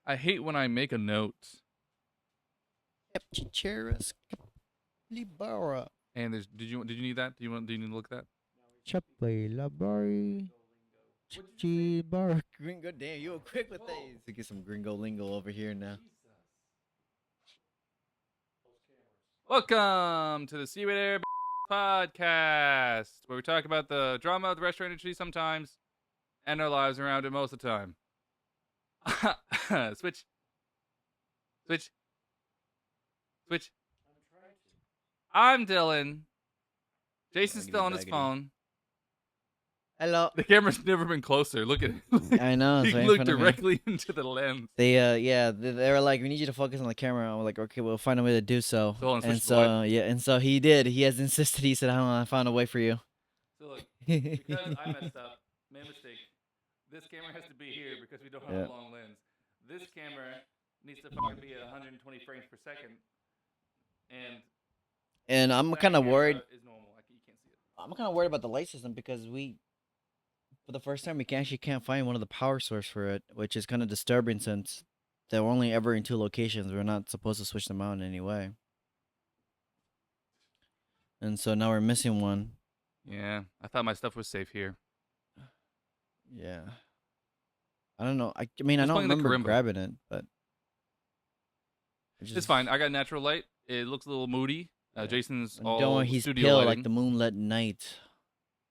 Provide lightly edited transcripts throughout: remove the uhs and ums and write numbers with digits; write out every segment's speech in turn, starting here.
I hate when I make a note Chicheras Libara. and there's. Did you need that? Do you need to look at that? Chape Labari. Chichibara. Gringo, damn, you were quick with these. To get some gringo lingo over here now. Welcome to the SYWB podcast, where we talk about the drama of the restaurant industry sometimes, and our lives around it most of the time. Switch, switch, switch. I'm Dylan. Jason's still on his phone. Hello. The camera's never been closer. Look at it. I know. He It's right in looked front of me. directly into the lens. They they were like, we need you to focus on the camera. I'm like, okay, we'll find a way to do so. So hold on, switch And to the light. so yeah, and so he did. He has insisted. He said, I found a way for you. So look, because I messed up, made a mistake. This camera has to be here because we don't have a long lens. This camera needs to fucking be at 120 frames per second, and I'm that kind of camera worried. is normal. You can't see it. I'm kind of worried about the light system because for the first time, we can't find one of the power source for it, which is kind of disturbing since they're only ever in two locations. We're not supposed to switch them out in any way. And so now we're missing one. Yeah, I thought my stuff was safe here. Yeah. I don't know. I mean, I Who's don't playing the remember karimba? grabbing it, but It's fine. I got natural light. It looks a little moody. Yeah. Jason's Don't all worry, he's studio pale lighting. like the moonlit night,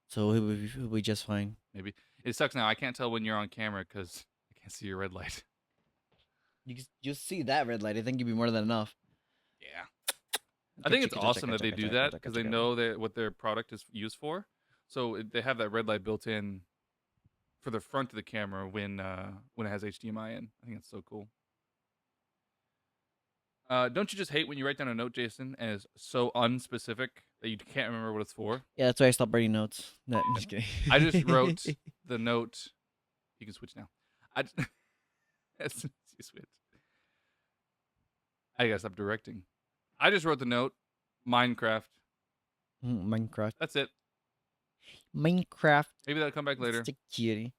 so he'll be just fine. Maybe it sucks now. I can't tell when you're on camera because I can't see your red light. You see that red light? I think you'd be more than enough. Yeah. I think it's awesome that they do that because they know that what their product is used for. So they have that red light built in for the front of the camera when it has HDMI in. I think it's so cool. Don't you just hate when you write down a note, Jason, and it's so unspecific that you can't remember what it's for? Yeah, that's why I stopped writing notes. No, I'm just kidding. I just wrote the note. You can switch now. As soon as you switch. I gotta stop directing. I just wrote the note. Minecraft. Minecraft. That's it. Minecraft. Maybe that'll come back later. Such a cutie.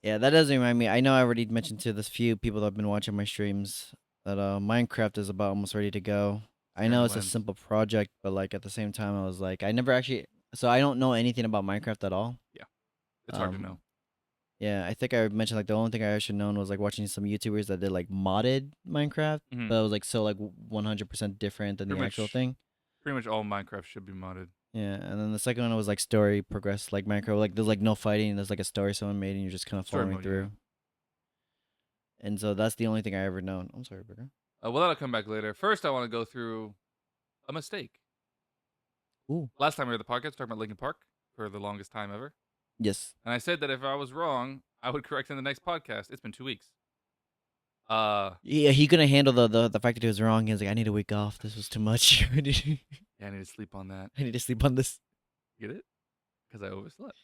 Yeah, that does remind me. I know I already mentioned to this few people that have been watching my streams that Minecraft is about almost ready to go. I know it's a simple project, but like at the same time, I was like, I never actually. So I don't know anything about Minecraft at all. Yeah, it's hard to know. Yeah, I think I mentioned like the only thing I actually known was like watching some YouTubers that did like modded Minecraft, but it was like so like 100% different than the actual thing. Pretty much all Minecraft should be modded. Yeah, and then the second one was like story progress, like Minecraft. Like there's like no fighting. There's like a story someone made, and you're just kind of following through. Yeah. And so that's the only thing I ever known. I'm sorry, Burger. Well, that'll come back later. First, I want to go through a mistake. Ooh. Last time we were at the podcast, talking about Linkin Park for the longest time ever. Yes. And I said that if I was wrong, I would correct in the next podcast. It's been 2 weeks. Yeah, he couldn't handle the fact that he was wrong. He was like, I need a week off. This was too much. Yeah, I need to sleep on that. I need to sleep on this. Get it? Because I overslept.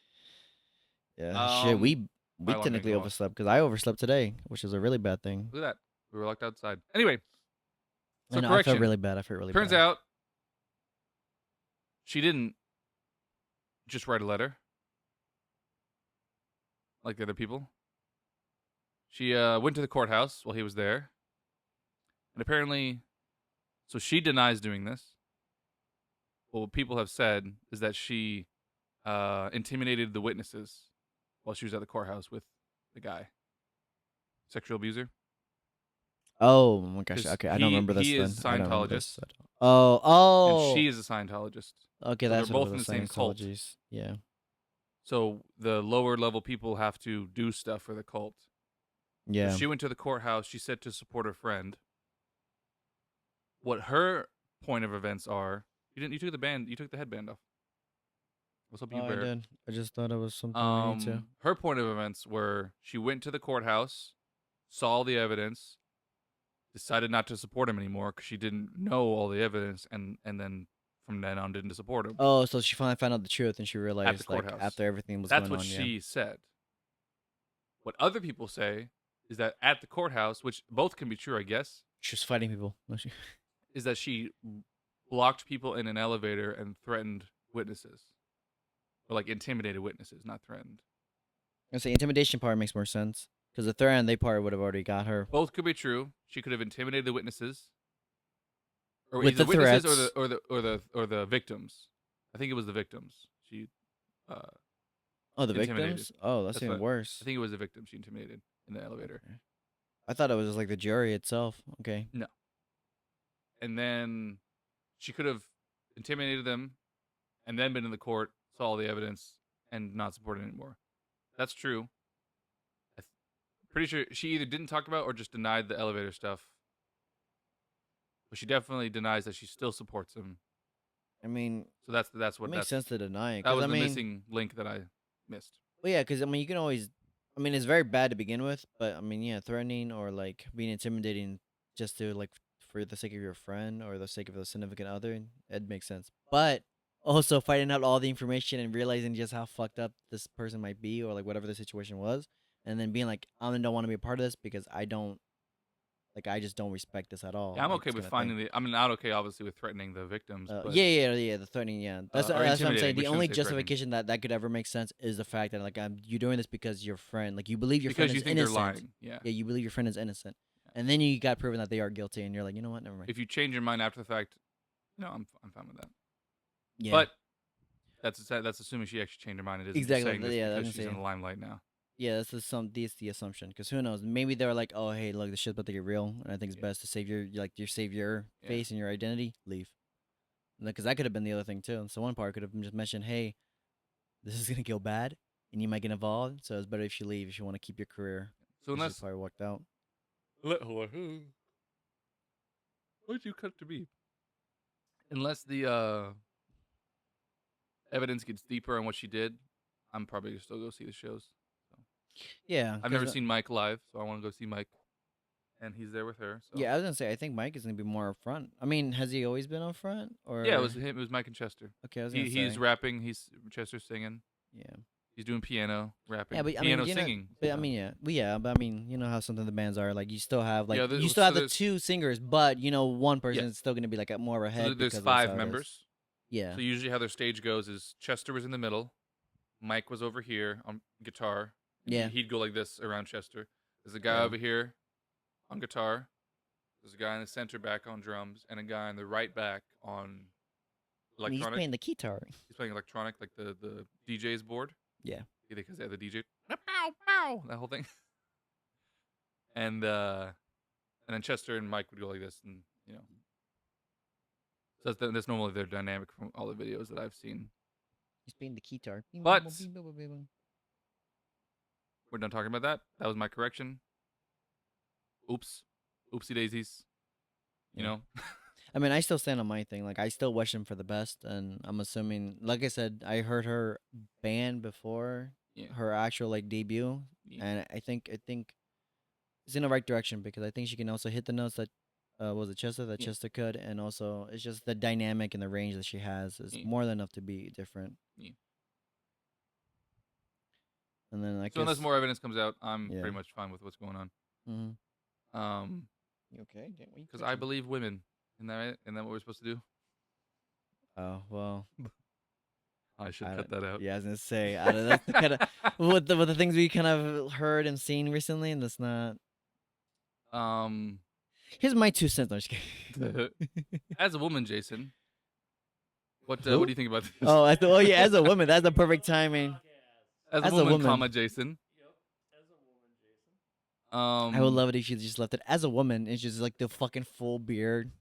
Yeah, shit. We technically overslept because I overslept today, which is a really bad thing. Look at that. We were locked outside. Anyway, so I felt really bad. Turns out she didn't just write a letter like the other people. She went to the courthouse while he was there. And apparently, so she denies doing this. Well, what people have said is that she intimidated the witnesses while she was at the courthouse with the guy. Sexual abuser. Oh my gosh! Okay, I don't remember this. He is a Scientologist. Oh. And she is a Scientologist. Okay, so that's they're both in the same cult. Yeah. So the lower level people have to do stuff for the cult. Yeah. So she went to the courthouse. She said to support her friend. What her point of events are? You took the headband off. I was hoping you I did. I just thought it was something I need to. Her point of events were she went to the courthouse, saw the evidence, decided not to support him anymore because she didn't know all the evidence, and then from then on didn't support him. Oh, so she finally found out the truth and she realized at the courthouse. After everything was going on. That's what she said. What other people say is that at the courthouse, which both can be true, I guess. She was fighting people. Is that she blocked people in an elevator and threatened witnesses. Or like intimidated witnesses, not threatened. I say intimidation part makes more sense. Because the threat they probably would have already got her Both could be true. She could have intimidated the witnesses, or with either the the witnesses threats. or the victims. I think it was the victims. She uh, Oh, the intimidated. victims. Oh, that's That's even what worse. I think it was the victim she intimidated in the elevator. Okay. I thought it was just like the jury itself. Okay. No, and then she could have intimidated them, and then been in the court, saw all the evidence, and not supported anymore. That's true. Pretty sure she either didn't talk about or just denied the elevator stuff. But she definitely denies that she still supports him. I mean, So that's it what makes sense to deny it. that Because was I the mean, missing link that I missed. well, yeah. Because I mean, you can always. I mean, it's very bad to begin with, but I mean, yeah, threatening or like being intimidating just to like for the sake of your friend or the sake of a significant other, it makes sense. But also finding out all the information and realizing just how fucked up this person might be or like whatever the situation was, and then being like, I don't want to be a part of this because I don't like I just don't respect this at all. Yeah, I'm Like okay this with kind of thing. finding the. I'm not okay, obviously, with threatening the victims, but Yeah. The threatening, yeah. or That's what I'm saying. intimidating. We The shouldn't only say threatening justification that could ever make sense is the fact that like you're doing this because your friend, like you believe your friend because is you think they're innocent. lying. Yeah. Yeah, you believe your friend is innocent, and then you got proven that they are guilty, and you're like, you know what, never mind. If you change your mind after the fact, no, I'm fine with that. Yeah, But that's assuming she actually changed her mind. It isn't just exactly. saying this Yeah, I was because gonna she's in say. the limelight now. Yeah, that's the assumption. Because who knows? Maybe they're like, oh, hey, look, this shit's about to get real, and I think it's Yeah. best to save your save your Yeah. face and your identity. Leave. Because that could have been the other thing too. And so one part could have just mentioned, hey, this is gonna go bad, and you might get involved. So it's better if you leave if you want to keep your career. So She unless probably walked out. what'd you cut to be? Unless the evidence gets deeper on what she did, I'm probably gonna still go see the shows. So. Yeah, I've never seen Mike live, so I want to go see Mike, and he's there with her. So yeah, I was gonna say I think Mike is gonna be more up front. I mean, has he always been up front yeah, it or? was him. It was Mike and Chester. Okay, I was gonna He's say rapping. He's Chester's singing. yeah. He's doing piano, Yeah, rapping, but I mean, piano you know, singing. but I mean, yeah, but yeah, but I mean, you know how something the bands are like. You still have like Yeah, you still so have the there's two singers, but you know one person yeah. is still gonna be like more of a So head there's because that's 5 how it is. members. Yeah. So usually how their stage goes is Chester was in the middle, Mike was over here on guitar. And Yeah. he'd go like this around Chester. There's a guy Yeah. over here on guitar. There's a guy in the center back on drums, and a guy in the right back on And he's electronic. playing the guitar. He's playing electronic, like the DJ's board. Yeah. Because they have the DJ. Pow pow, that whole thing. And then Chester and Mike would go like this, and you know. So that's normally their dynamic from all the videos that I've seen. He's playing the guitar. But we're done talking about that. That was my correction. Oops. Oopsie daisies. You know? I mean, I still stand on my thing. Like, I still wish him for the best, and I'm assuming, like I said, I heard her band before her actual like debut, and I think it's in the right direction because I think she can also hit the notes that was it Chester that Chester could, and also it's just the dynamic and the range that she has is more than enough to be different. Yeah. And then so unless more evidence comes out, I'm pretty much fine with what's going on. Mm-hmm. You okay? Because I believe women. Isn't that right? Isn't that what we're supposed to do? Oh well. I should cut that out. Yeah, I was gonna say out of that's kind of with the things we kind of heard and seen recently, and that's not. Here's my 2 cents. No, I'm just kidding. As a woman, Jason, what do you think about this? Oh, as a woman, that's the perfect timing. As a woman, comma Jason. I would love it if you just left it as a woman. It's just like the fucking full beard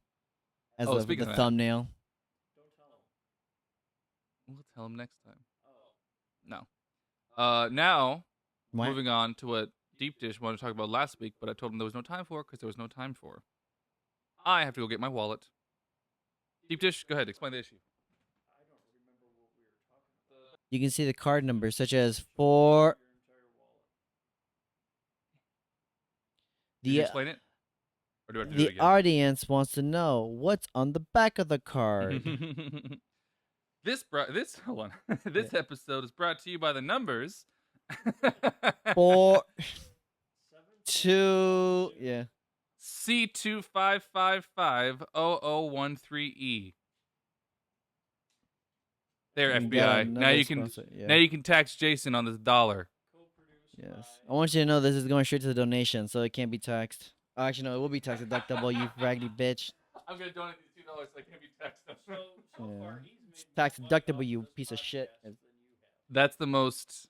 as the thumbnail. Don't tell him. We'll tell him next time. No. Now, moving on to what Deep Dish wanted to talk about last week, but I told him there was no time for because there was no time for. I have to go get my wallet. Deep Dish, go ahead, explain the issue. I don't remember what we were talking about. You can see the card numbers such as 4. Did you explain it? Or do I have to do it again? The audience wants to know what's on the back of the card. This hold on. This episode is brought to you by the numbers 4 2 yeah. C25550013E. There, You FBI. Now you can tax Jason on this dollar. Yes. I want you to know this is going straight to the donation, so it can't be taxed. Oh, actually, no, it will be tax deductible, you raggedy bitch. I'm gonna donate these $2 so I can't be taxed. Yeah. It's tax deductible, you piece of shit. That's the most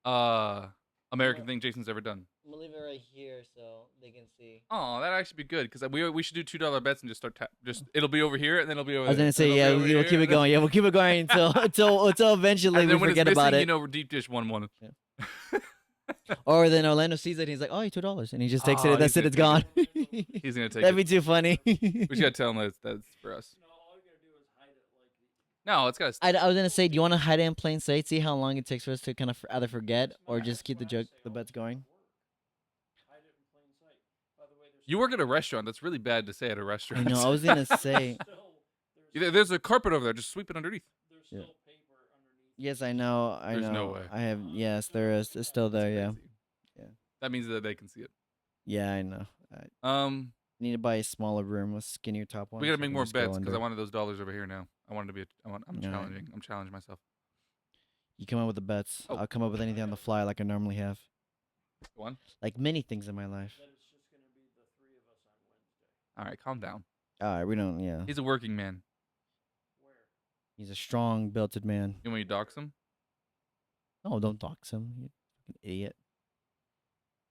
American thing Jason's ever done. I'm gonna leave it right here so they can see. Oh, that'd actually be good because we should do $2 bets and just start just it'll be over here and then it'll be over I was there. gonna say, yeah, we'll keep it going. Yeah, we'll keep it going until eventually and we then when forget it's missing, about it. you know, deep dish won. Yeah. Or then Orlando sees it and he's like, "Oh, $2," and he just takes Oh, it. That's it. he's It's gonna gone. He's gonna take That'd it. be too funny. We just gotta tell him that's for us. No, it's gotta. I was gonna say, do you want to hide it in plain sight? See how long it takes for us to kind of either forget or just keep the bets going. You work at a restaurant. That's really bad to say at a I restaurant. know. I was gonna say. There's a carpet over there. Just sweep it underneath. Yeah. Yes, I know. I There's know. no way. I have. Yes, there is. It's still there. Yeah. Crazy. Yeah. That means that they can see it. Yeah, I know. I need to buy a smaller room with skinnier top one. We gotta so I make can more just go bets because I under. wanted those dollars over here now. I wanted to be. I'm Yeah. challenging. I'm challenging myself. You come up with the bets. Oh. I'll come up with anything on the fly like I normally have. Go on. Like many things in my life. All right, calm down. All right, we don't. Yeah. He's a working man. He's a strong, built man. You want me to dox him? Oh, don't dox him. You fucking idiot.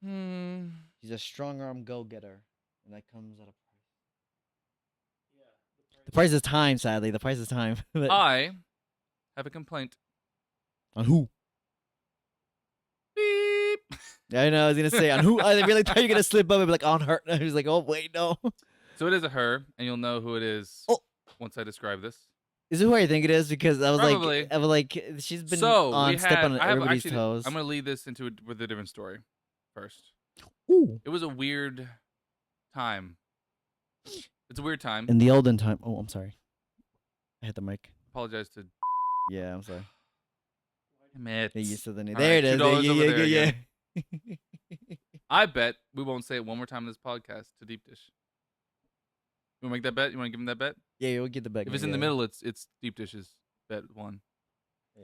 Hmm. He's a strong arm go-getter, and that comes at a price. The price is time, sadly. The price is time. But I have a complaint. on who? Beep. Yeah, I know. I was gonna say on who. I really thought you were gonna slip up and be like on her. I was like, oh wait, no. So it is a her, and you'll know who it is Oh. once I describe this. Is it who I think it is? Because Probably. I was like, she's been So on we step had. on I have everybody's actually. toes. I'm gonna lead this into with a different story first. Ooh. It was a weird time. It's a weird time. In the olden time. Oh, I'm sorry. I hit the mic. Apologize to. Yeah, I'm sorry. Damn it. They used to the All there right, it is. $2 over there Yeah. again. I bet we won't say it one more time in this podcast to Deep Dish. You want to make that bet? You want to give him that bet? Yeah, we'll get the back. If it's in the middle, it's Deep Dish's bet one.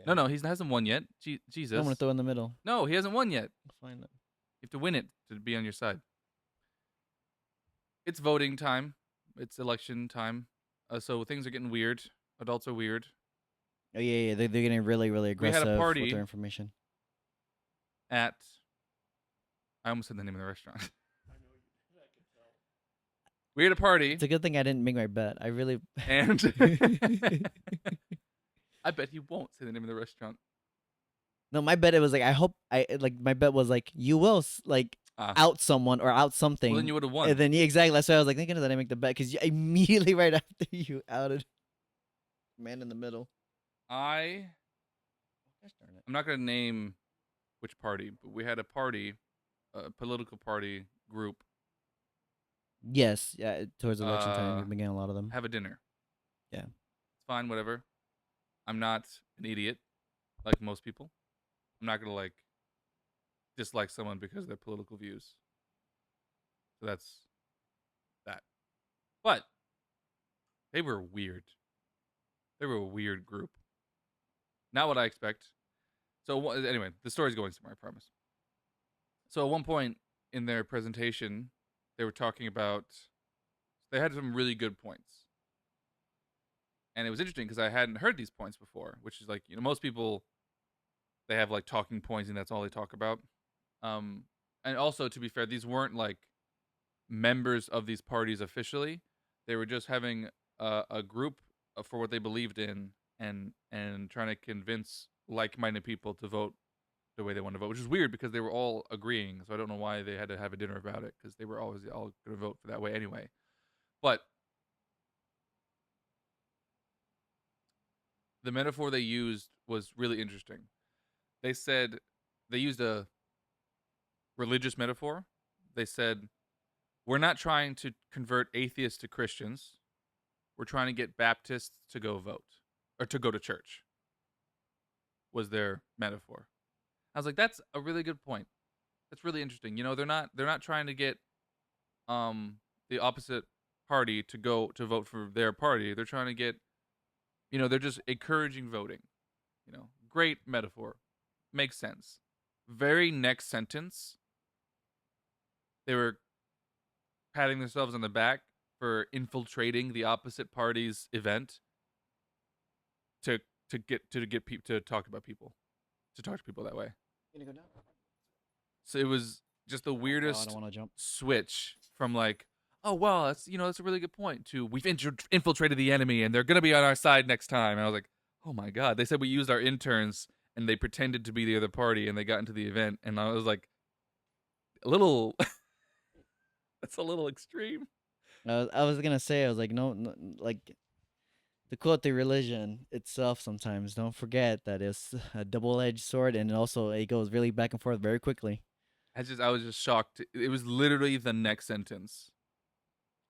Yeah. No, he hasn't won yet. Jesus. I'm gonna throw in the middle. No, he hasn't won yet. Fine. You have to win it to be on your side. It's voting time. It's election time. So things are getting weird. Adults are weird. Oh yeah. They're getting really, really We had a aggressive party with their information. I almost said the name of the restaurant. We had a party. It's a good thing I didn't make my bet. I really. And I bet he won't say the name of the restaurant. No, my bet it was like my bet was like you will out someone or out something. Well, then you would have won. And then exactly that's why I was like thinking that I make the bet because immediately right after you outed man in the middle. I'm not gonna name which party, but we had a party, a political party group. Yes, yeah. Towards election time, we began a lot of them. Have a dinner. Yeah, it's fine, whatever. I'm not an idiot like most people. I'm not gonna dislike someone because of their political views. So that's that. But they were weird. They were a weird group. Not what I expect. So anyway, the story's going somewhere, I promise. So at one point in their presentation, they were talking about. They had some really good points, and it was interesting because I hadn't heard these points before. Which is most people, they have talking points, and that's all they talk about. And also, to be fair, these weren't members of these parties officially. They were just having a group for what they believed in, and trying to convince like-minded people to vote the way they want to vote, which is weird because they were all agreeing. So I don't know why they had to have a dinner about it because they were always all going to vote for that way anyway. But the metaphor they used was really interesting. They said they used a religious metaphor. They said, we're not trying to convert atheists to Christians. We're trying to get Baptists to go vote or to go to church, was their metaphor. I was like, that's a really good point. That's really interesting. They're not trying to get the opposite party to go to vote for their party. They're trying to get, they're just encouraging voting. Great metaphor. Makes sense. very next sentence, they were patting themselves on the back for infiltrating the opposite party's event to get people to talk about people, to talk to people that way. You gonna go down? So it was just the Oh, God, I weirdest want to jump. switch from like, oh well, that's a really good point, to we've infiltrated the enemy and they're gonna be on our side next time. And I was like, oh my god, they said we used our interns and they pretended to be the other party and they got into the event, and I was like, a little, that's a little extreme. I was gonna say, I was like, no, like to quote the religion itself. Sometimes don't forget that it's a double-edged sword, and also it goes really back and forth very quickly. I was just shocked. It was literally the next sentence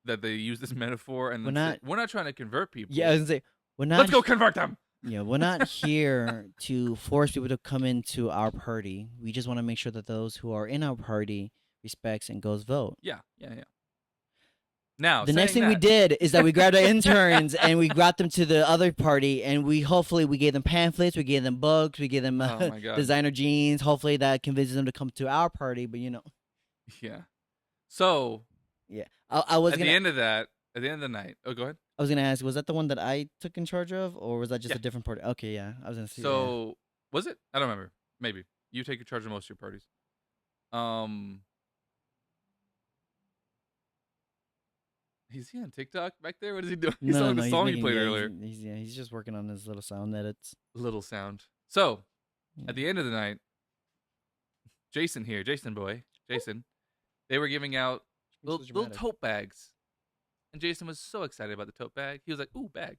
that they used this metaphor and We're then not. said, we're not trying to convert people. Yeah, I was gonna say we're not. Let's go convert them. Yeah, we're not here to force people to come into our party. We just want to make sure that those who are in our party respects and goes vote. Yeah. Now, The next thing saying we that, did is that we grabbed our interns and we brought them to the other party, and we gave them pamphlets, we gave them books, we gave them oh my god, designer jeans. Hopefully that convinces them to come to our party. But yeah. So yeah, I was at gonna the end of the night, oh, go ahead. I was gonna ask, was that the one that I took in charge of, or was that just Yeah. a different party? Okay, yeah, I was gonna see. So was it? I don't remember. Maybe you take charge of most of your parties. Is he on TikTok back there? What is he doing? He's No, selling no, the he's song making, he played yeah, earlier. He's just working on his little sound edits. Little sound. So Yeah. at the end of the night, Jason, they were giving out little tote bags, and Jason was so excited about the tote bag. He was like, "Ooh, bag!"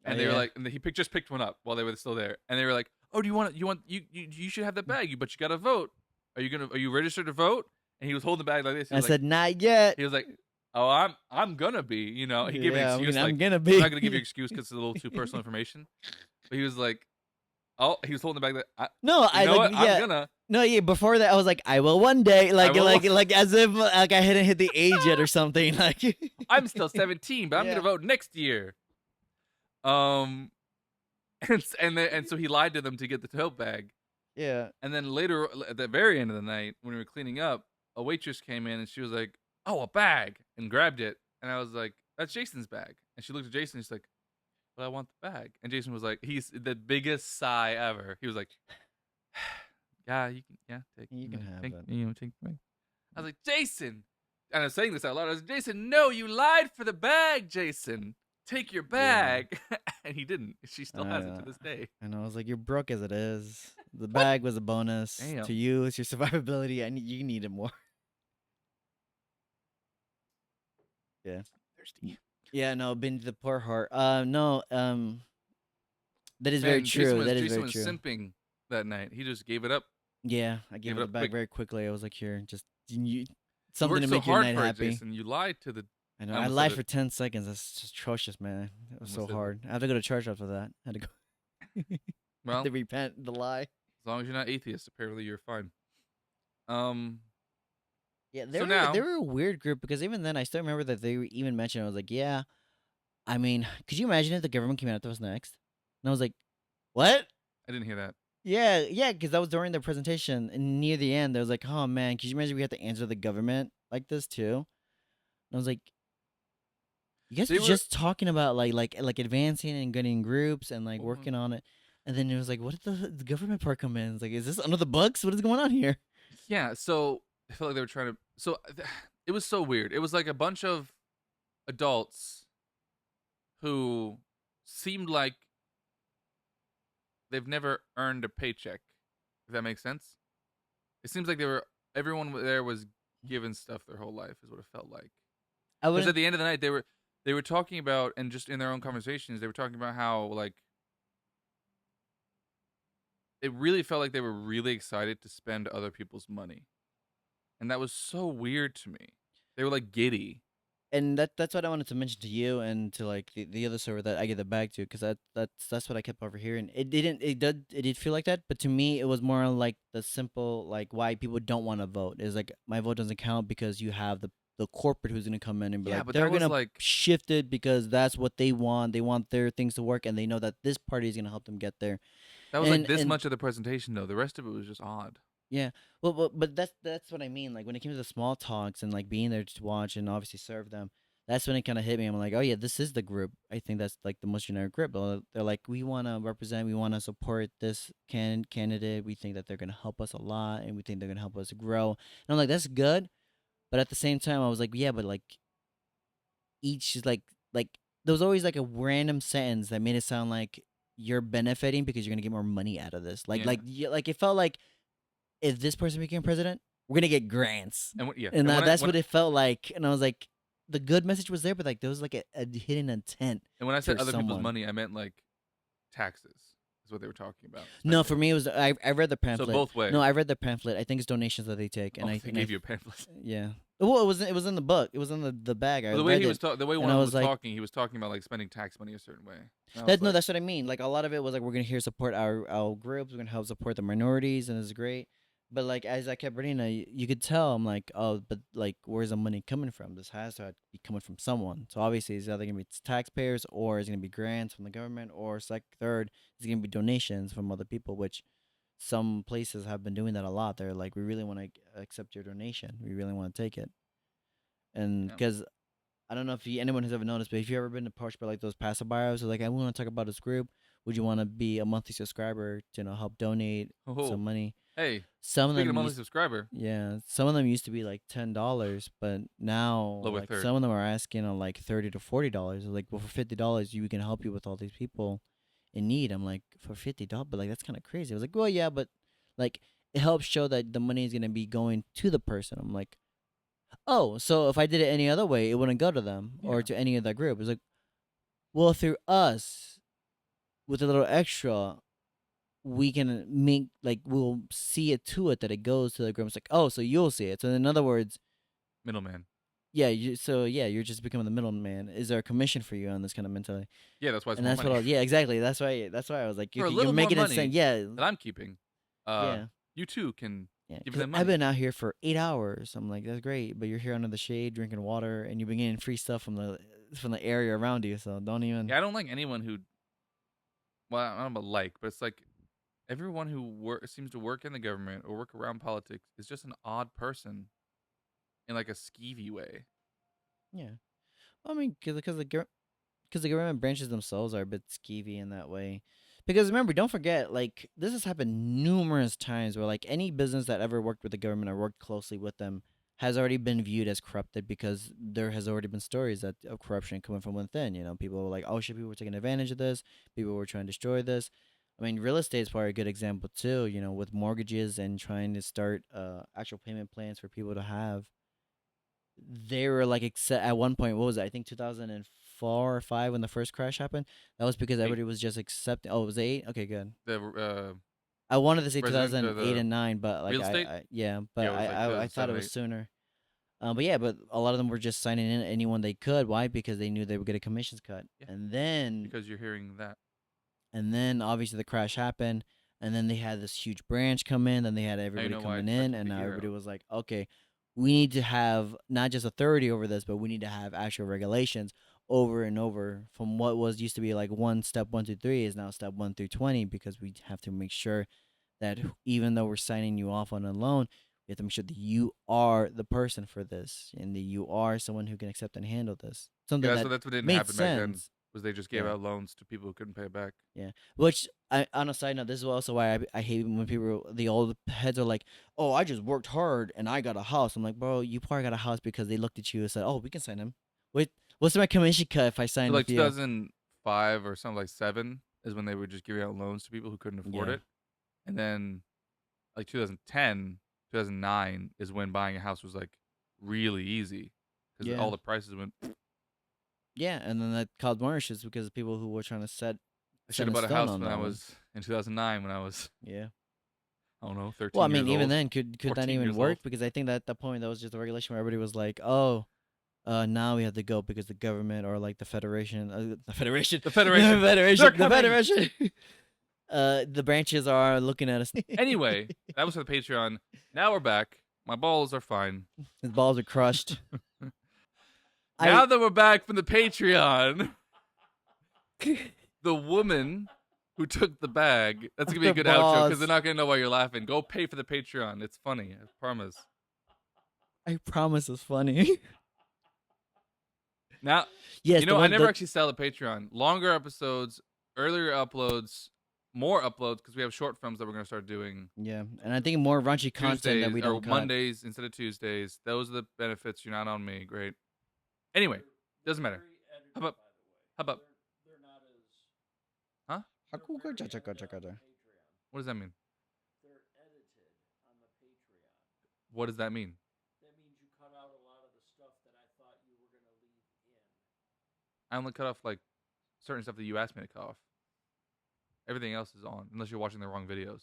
And they were like, and he just picked one up while they were still there, and they were like, "Oh, do you should have that bag, but you got to vote. Are you registered to vote?" And he was holding the bag like this. I said, not yet. He was like, "Oh, I'm gonna be." He gave me an excuse. I'm gonna I'm be. not gonna give you an excuse because it's a little too personal information. But he was like, "Oh," he was holding the bag. No, I'm gonna. No, yeah. Before that, I was like, I will one day, like as if like I hadn't hit the age yet or something. Like I'm still 17, but I'm gonna vote next year. And so he lied to them to get the tote bag. Yeah. And then later, at the very end of the night, when we were cleaning up, a waitress came in and she was like, "Oh, a bag," and grabbed it. And I was like, "That's Jason's bag." And she looked at Jason and she's like, "But I want the bag." And Jason was like, he's the biggest sigh ever. He was like, "Yeah, you can, take You can have take, it. take the bag." I was like, "Jason," and I was saying this out loud. I was like, "Jason, no, you lied for the bag, Jason. Take your bag." Yeah. And he didn't. She still has it to this day. And I was like, "You're broke as it is. The bag was a bonus. Damn. To you. It's your survivability. You need it more." Yeah. Thirsty. Yeah, no, been to the poor heart. No, that is very true. Jason was simping that night. He just gave it up. Yeah, I gave it back quick. very quickly. I was like, "Here, just something to make so your hard night for happy." It, Jason. You lied to the. I know. I lied for 10 seconds. That's just atrocious, man. It was so hard. I had to go to church after that. I had to go. Well, to repent the lie. As long as you're not atheist, apparently you're fine. Yeah, they were a weird group, because even then I still remember that they even mentioned. I was like, yeah. I mean, could you imagine if the government came out to us next? And I was like, what? I didn't hear that. Yeah, because that was during their presentation, and near the end, they was like, "Oh man, could you imagine we had to answer the government like this too?" And I was like, "You guys were just talking about like advancing and getting groups and like working on it," and then it was like, "What did the government part come in?" It's like, "Is this under the books? What is going on here?" Yeah, so I felt like they were trying to. So it was so weird. It was like a bunch of adults who seemed like they've never earned a paycheck, if that makes sense. It seems like everyone there was given stuff their whole life, is what it felt like. Because at the end of the night, they were talking about, and just in their own conversations, they were talking about how like it really felt like they were really excited to spend other people's money, and that was so weird to me. They were like giddy. And that's what I wanted to mention to you and to like the other server that I get the bag to, because that's what I kept overhearing. It did feel like that, but to me it was more like the simple like why people don't want to vote is like, my vote doesn't count because you have the corporate who's gonna come in and be like, they're gonna shift it because that's what they want. They want their things to work, and they know that this party is gonna help them get there. That was like this much of the presentation though. The rest of it was just odd. Yeah. Well, but that's what I mean. Like when it came to the small talks and like being there to watch and obviously serve them, that's when it kind of hit me. I'm like, oh yeah, this is the group. I think that's like the most generic group. They're like, we want to represent, we want to support this candidate. We think that they're gonna help us a lot, and we think they're gonna help us grow. And I'm like, that's good. But at the same time, I was like, yeah, but like each is like there was always like a random sentence that made it sound like you're benefiting because you're gonna get more money out of this. Yeah. Like it felt like if this person became president, we're gonna get grants, And yeah, and and that's what it felt like. And I was like, the good message was there, but like there was like a hidden intent when I said for other people's someone. money, I meant like taxes. Is what they were talking about. No, Spending. for me it was I read the So pamphlet. both ways. No, I read the pamphlet. I think it's donations that they take, and Oh, I they gave you a pamphlet. yeah. Well, it was in the book. It was in the bag. I Well, the way read he was it, the way and one I was was like, talking, he was talking about like spending tax money a certain way. And I was that, no, like, that's what I mean. Like a lot of it was like we're gonna here support our groups. We're gonna help support the minorities, and it's great. But like as I kept reading it, you could tell I'm like, oh, but like where's the money coming from? This has to be coming from someone. So obviously it's either gonna be taxpayers, or it's gonna be grants from the government, or third, it's gonna be donations from other people. Which some places have been doing that a lot. They're like, we really want to accept your donation. We really want to take it, and yeah. because I don't know if anyone has ever noticed, but if you ever been approached by like those passerbyers, who are like, I want to talk about this group. Would you want to be a monthly subscriber to help donate Oh, some money? hey, Some of speaking them of monthly used, subscriber, yeah, some of them used to be like $10, but now lower like third. some of them are asking on like $30 to $40. Like, well, for $50, we can help you with all these people in need. I'm like, for $50, but like that's kind of crazy. I was like, well, yeah, but like it helps show that the money is gonna be going to the person. I'm like, oh, so if I did it any other way, it wouldn't go to them or Yeah. to any of that group. It's like, well, through us, with a little extra, we can make like we'll see it to it that it goes to the group. It's like, oh, so you'll see it. So in other words, Middleman. yeah, you're just becoming the middleman. Is there a commission for you on this kind of mentality? Yeah, that's why it's And more that's what money. yeah, exactly. That's why I was like, For a you're little more making it money sound, yeah, that I'm keeping, yeah. you too can Yeah, give because them I've money. been out here for 8 hours. I'm like, that's great, but you're here under the shade, drinking water, and you've been getting free stuff from the area around you. So don't even. Yeah, I don't like anyone who. Well, I don't know about like, but it's like everyone who seems to work in the government or work around politics is just an odd person in like a skeevy way. Yeah, well, I mean, because the government branches themselves are a bit skeevy in that way. Because remember, don't forget, like this has happened numerous times where like any business that ever worked with the government or worked closely with them has already been viewed as corrupted because there has already been stories of corruption coming from within. People were like, oh shit, people were taking advantage of this. People were trying to destroy this. I mean, real estate is probably a good example too. With mortgages and trying to start actual payment plans for people to have. They were like, at one point, what was it? I think 2004 or five when the first crash happened. That was because Eight. everybody was just accepting. Oh, it was 8? Okay, good. The I wanted to say Resident 2008 and 9, but like real estate. yeah, but Yeah, it was like I thought it 2007, was 8. sooner. But yeah, but a lot of them were just signing in anyone they could. Why? Because they knew they would get a commissions cut. Yeah, And then because you're hearing that. obviously the crash happened, and then they had this huge branch come in, then they had Now you everybody know why I coming tried in, to be and the now everybody hero. was like, okay, we need to have not just authority over this, but we need to have actual regulations over and over from what was used to be like one step 1 2 3 is now step 1 through 20, because we have to make sure that even though we're signing you off on a loan, we have to make sure that you are the person for this and that you are someone who can accept and handle this. Yeah, Something that that's what didn't made happen back then. sense. Was they just gave Yeah. out loans to people who couldn't pay it back. Yeah, which on a side note, this is also why I hate when people, the old heads, are like, "Oh, I just worked hard and I got a house." I'm like, bro, you probably got a house because they looked at you and said, "Oh, we can sign him." Wait, what's my commission cut if I So sign like with you? 2005 or something like 7 is when they were just giving out loans to people who couldn't afford Yeah, it, and then like 2010, 2009 is when buying a house was like really easy because yeah, all the prices went. yeah, and then that caused more issues because of people who were trying to I should set have in bought a stone house on when I that one. was in 2009 when I was Yeah. I don't know Well, I 13 mean, years even old, then, could that 14 even years work? old. Because I think that at that point that was just a regulation where everybody was like, "Oh, now we have to go because the government or like the federation, the federation, The Federation. the federation, They're the coming! federation, the branches are looking at us." Anyway, that was for the Patreon. Now we're back. My balls are fine. His balls are crushed. Now that we're back from the Patreon, the woman who took the bag. That's gonna be a The good outro because boss. they're not gonna know why you're laughing. Go pay for the Patreon. It's funny. I promise. I promise it's funny. Now, Yes, you the know, I one never that. actually sell the Patreon. Longer episodes, earlier uploads, more uploads because we have short films that we're gonna start doing Yeah, and I think more raunchy content that Tuesdays we or don't cut. Mondays instead of Tuesdays. Those are the benefits. You're not on me. Great. Anyway, doesn't matter. How about? How about? Huh? What does that mean? What does that mean? I only cut off like certain stuff that you asked me to cut off. Everything else is on, unless you're watching the wrong videos.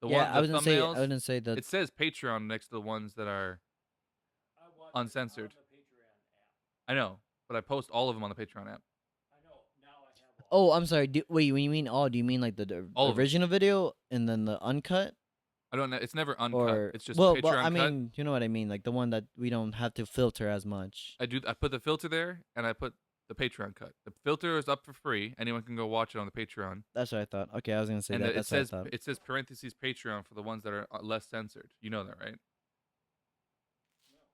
Yeah, The I thumbnails. wouldn't say that. It says Patreon next to the ones that are uncensored. I know, but I post all of them on the Patreon app. Oh, I'm sorry. Wait, when you mean all, do you mean like the All of them. original video and then the uncut? I don't know. It's never uncut. Or It's just well, Patreon I cut. mean, you know what I mean, like the one that we don't have to filter as much. I put the filter there, and I put the Patreon cut. The filter is up for free. Anyone can go watch it on the Patreon. That's what I thought. Okay, I was gonna say And that. That's what I thought. it says parentheses Patreon for the ones that are less censored. You know that, right?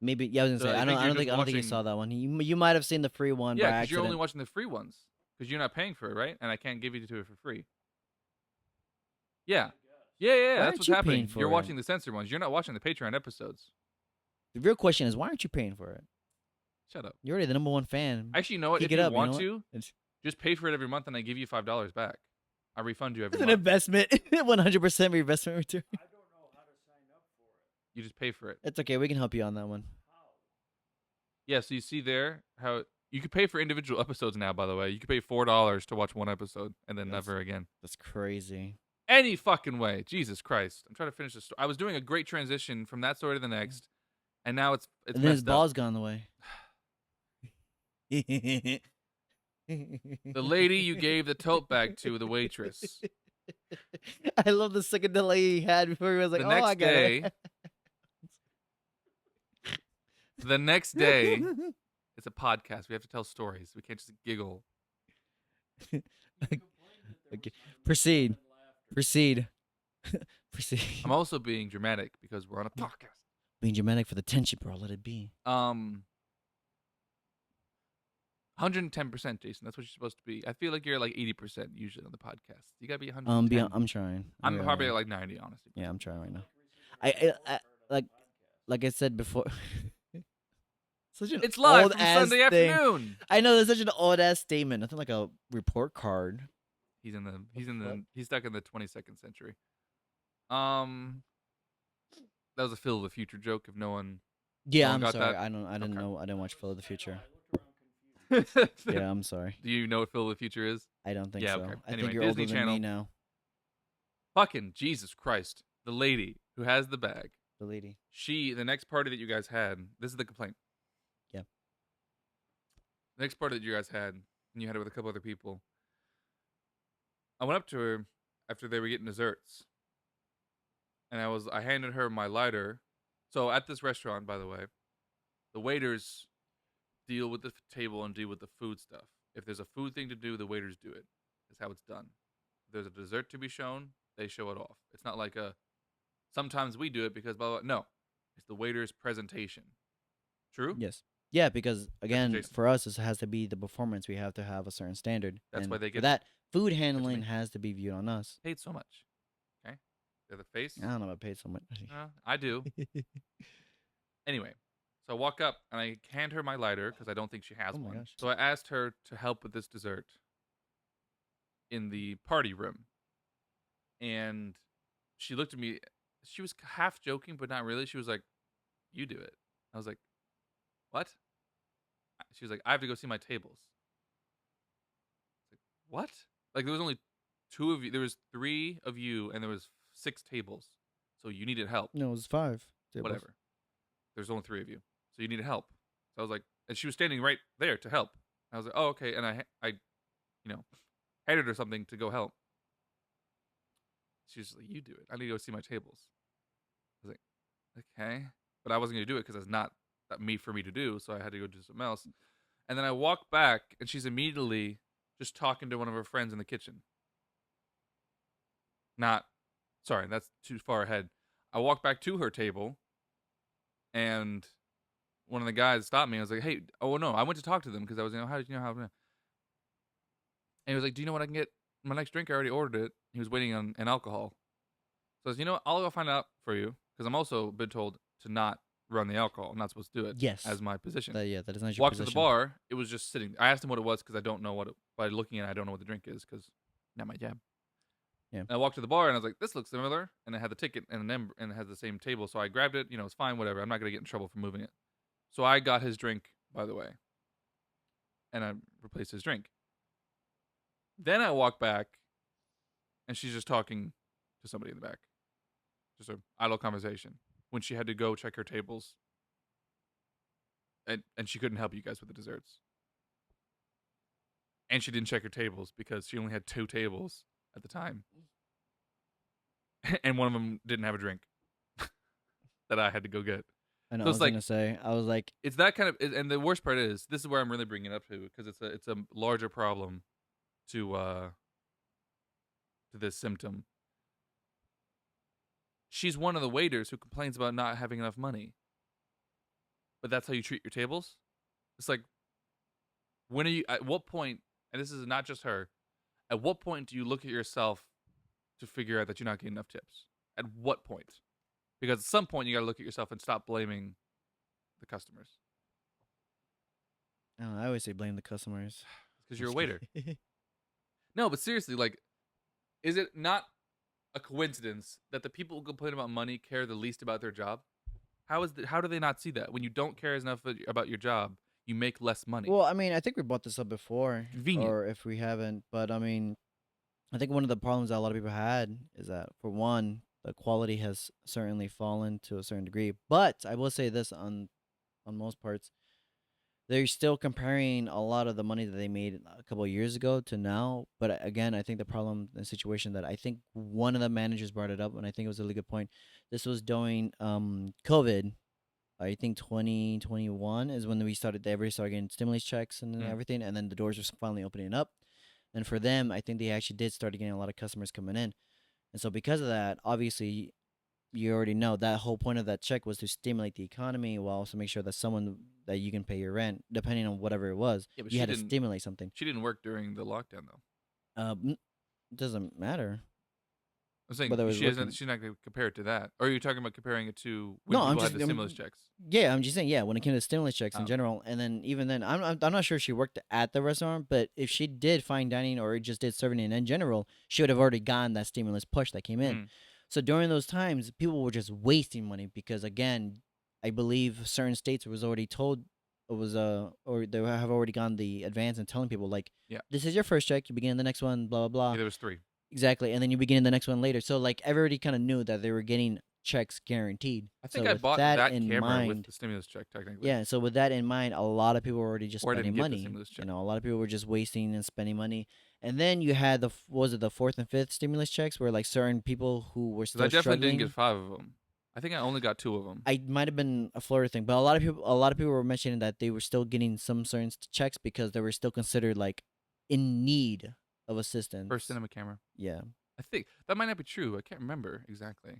Maybe yeah, I was gonna So say I I think you're just don't think you watching- saw that one. You might have seen the free one by Yeah, because accident. you're only watching the free ones because you're not paying for it, right? And I can't give you to it for free. Yeah, yeah. Why That's aren't what's you happening. paying for You're it? watching the censored ones. You're not watching the Patreon episodes. The real question is, why aren't you paying for it? Shut up. You're already the number one fan. Actually, you know what? Pick If it you up, want you know to, what? It's just pay for it every month, and I give you $5 back. I refund you every an month. investment, 100% investment return. You just pay for it. It's okay. We can help you on that one. Yeah, so you see there how you could pay for individual episodes now, by the way. You could pay $4 to watch one episode and then never again. That's crazy. Any fucking way. Jesus Christ. I'm trying to finish this story. I was doing a great transition from that story to the next, and now it's And then his messed up. ball's gone away. The lady you gave the tote bag to, the waitress. I love the second delay he had before he was like, The "Oh, I next got day, it." the next day, it's a podcast. We have to tell stories. We can't just giggle. Okay. Proceed. Proceed. Proceed. I'm also being dramatic because we're on a podcast. Being dramatic for the tension, bro. Let it be. 110%, Jason. That's what you're supposed to be. I feel like you're like 80% usually on the podcast. You gotta be 100. I'm trying. I'm probably at like 90, honestly. Yeah, I'm trying right now. I like I said before. Such an It's live old from ass Sunday thing. afternoon. I know that's such an old ass statement. Nothing like a report card. He's stuck in the 22nd century. That was a Phil of the Future joke. If no one, Yeah, No one I'm got sorry. that? I didn't Okay. know. I didn't watch Phil of the Future. do Yeah, I'm sorry. you know what Phil of the Future is? I don't think Yeah, so. okay. I Anyway, think you're Disney older Channel. than me now. Fucking Jesus Christ! The lady who has the bag. The lady. The next party that you guys had. This is the complaint. Yeah. The next party that you guys had, and you had it with a couple other people. I went up to her after they were getting desserts, and I handed her my lighter. So at this restaurant, by the way, the waiters deal with the table and deal with the food stuff. If there's a food thing to do, the waiters do it. That's how it's done. If there's a dessert to be shown, they show it off. It's not like sometimes we do it because blah, blah, blah. No. It's the waiter's presentation. True? Yes. Yeah, because again, Jason. for us, it has to be the performance. We have to have a certain standard. That's and why they for get- that. Food handling me. has to be viewed on us. Paid so much. Okay? They're the face. I don't know. I paid so much. I do. Anyway, so I walk up and I hand her my lighter because I don't think she has Oh my one. gosh. So I asked her to help with this dessert in the party room. And she looked at me. She was half joking, but not really. She was like, "You do it." I was like, "What?" She was like, "I have to go see my tables." I was like, "What?" Like, there was only 2 of you. There was 3 of you, and there was 6 tables. So you needed help. No, it was 5. tables. Whatever. There's only 3 of you, so you needed help. So I was like, and she was standing right there to help. I was like, oh, okay, and I handed her something to go help. She was like, you do it. I need to go see my tables. I was like, okay, but I wasn't gonna do it because it's not for me to do, so I had to go do something else. And then I walk back, and she's immediately just talking to one of her friends in the kitchen. not. Sorry, that's too far ahead. I walked back to her table, and one of the guys stopped me. I was like, "Hey, oh no!" I went to talk to them because I was, how did you know how? And he was like, "Do you know what I can get my next drink? I already ordered it." He was waiting on an alcohol. So I was, what? I'll go find out for you because I'm also been told to not run the alcohol. I'm not supposed to do it Yes. as my position. That is not your Walked to the position. bar. It was just sitting. I asked him what it was because I don't know what. By looking at it, I don't know what the drink is because not my jam. Yeah. And I walked to the bar and I was like, "This looks similar," and it had the ticket and it had the same table. So I grabbed it. It's fine, whatever. I'm not gonna get in trouble for moving it. So I got his drink, by the way, and I replaced his drink. Then I walk back, and she's just talking to somebody in the back, just a idle conversation. When she had to go check her tables, and she couldn't help you guys with the desserts, and she didn't check her tables because she only had 2 tables at the time, and one of them didn't have a drink that I had to go get. I know. So I was gonna say. I was like, it's that kind of, and the worst part is, this is where I'm really bringing it up to because it's a larger problem to this symptom. She's one of the waiters who complains about not having enough money, but that's how you treat your tables. It's like, when are you? At what point? And this is not just her. At what point do you look at yourself to figure out that you're not getting enough tips? At what point? Because at some point you got to look at yourself and stop blaming the customers. I don't know, I always say blame the customers. Because you're a waiter. No, but seriously, like, is it not a coincidence that the people who complain about money care the least about their job? How do they not see that? When you don't care enough about your job, you make less money. Well, I mean, I think we brought this up before, Convenient. or if we haven't, but I mean, I think one of the problems that a lot of people had is that, for one, the quality has certainly fallen to a certain degree. But I will say this on most parts, they're still comparing a lot of the money that they made a couple of years ago to now. But again, I think the problem, the situation that I think one of the managers brought it up, and I think it was a really good point. This was during COVID. I think 2021 is when everybody started getting stimulus checks and everything, and then the doors were finally opening up. And for them, I think they actually did start getting a lot of customers coming in. And so because of that, obviously, you already know that whole point of that check was to stimulate the economy while also make sure that you can pay your rent, depending on whatever it was. Yeah, but you had to stimulate something. She didn't work during the lockdown though. It doesn't matter. I'm saying she's not going to compare it to that. Or are you talking about comparing it to when people had the stimulus checks? Yeah, I'm just saying. Yeah, when it came to stimulus checks in general, and then even then, I'm not sure if she worked at the restaurant, but if she did fine dining or just did serving in general, she would have already gotten that stimulus push that came in. So during those times, people were just wasting money because, again, I believe certain states was already told it was or they have already gone the advance and telling people like, this is your first check, you begin the next one, blah blah blah. Yeah, there was 3. Exactly, and then you begin the next one later. So like everybody kind of knew that they were getting checks guaranteed. I think so I bought that camera mind, with the stimulus check, technically. Yeah, so with that in mind, a lot of people were already just spending money. A lot of people were just wasting and spending money. And then you had the 4th and 5th stimulus checks, where like certain people who were still struggling. I definitely didn't get 5 of them. I think I only got 2 of them. I might have been a Florida thing, but a lot of people were mentioning that they were still getting some certain checks because they were still considered like in need of assistance. For a cinema camera. Yeah. I think that might not be true. I can't remember exactly.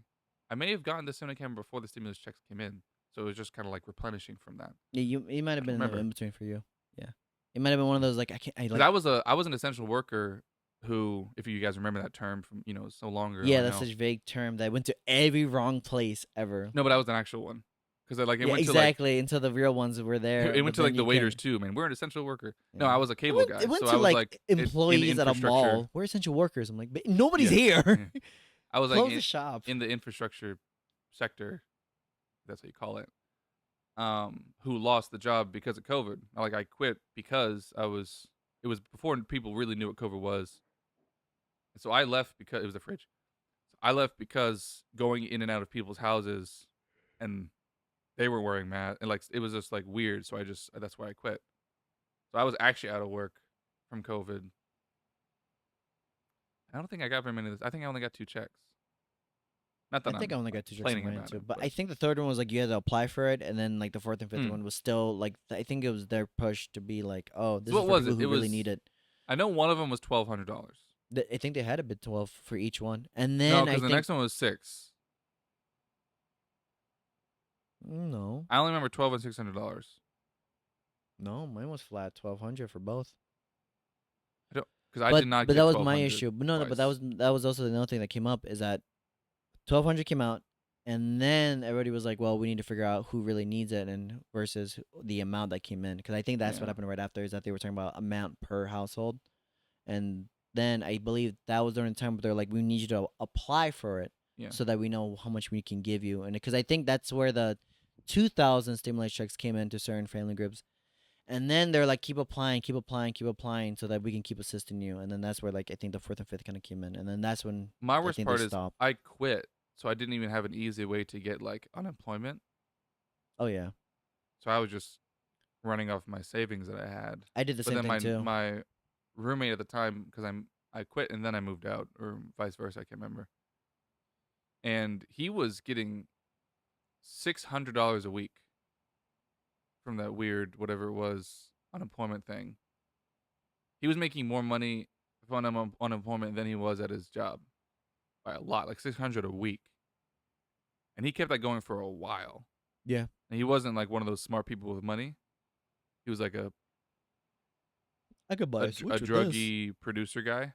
I may have gotten the cinema camera before the stimulus checks came in, so it was just kind of like replenishing from that. Yeah, it might have been in between for you. Yeah, it might have been one of those like I was an essential worker who, if you guys remember that term from so long ago. Yeah, that's such a vague term that went to every wrong place ever. No, but I was an actual one because it went exactly to until the real ones were there. It went to like the waiters too, man. We're an essential worker. Yeah. No, I was a cable guy. It went so to I was like employees at a mall. We're essential workers. I'm like, but nobody's here. Yeah. I was like the shop in the infrastructure sector. That's how you call it. Who lost the job because of COVID? Like I quit because it was before people really knew what COVID was. And so I left because it was a fridge. So I left because going in and out of people's houses and they were wearing masks, and like it was just like weird. So that's why I quit. So I was actually out of work from COVID. I don't think I got very many of this. I think I only got 2 checks. Not that I think I only got 2 checks about too, but I think the third one was like you had to apply for it, and then like the 4th and 5th one was still like I think it was their push to be like, oh, this is for people who really need it. I know one of them was $1,200. I think they had a bid 12 for each one, and No, then I because the think next one was 6. no, I only remember $1,200 and $600. no, mine was flat 1200 for both. I don't, because I did But not but that get was my 1,200 issue. But no, no, but twice. that was also another thing that came up is that 1200 came out, and then everybody was like, "Well, we need to figure out who really needs it and versus the amount that came in." Because I think that's what Yeah, happened right after is that they were talking about amount per household, and then I believe that was during the time where they're like, "We need you to apply for it yeah. so that we know how much we can give you." And because I think that's where the 2000 stimulus checks came into certain family groups. And then they're like, keep applying, keep applying, keep applying, so that we can keep assisting you. And then that's where like I think the fourth and fifth kind of came in, and then that's when My I worst think they part is stopped. I quit, so I didn't even have an easy way to get like unemployment. Oh yeah, So I was just running off my savings that I had. I did the But same then thing my too. my roommate at the time, because I quit and then I moved out, or vice versa, I can't remember. And he was getting $600 a week from that weird whatever it was unemployment thing. He was making more money from unemployment than he was at his job by a lot, like 600 a week. And he kept that going for a while. Yeah, And he wasn't like one of those smart people with money. He was like I could buy a, a a switch with this. druggy producer guy.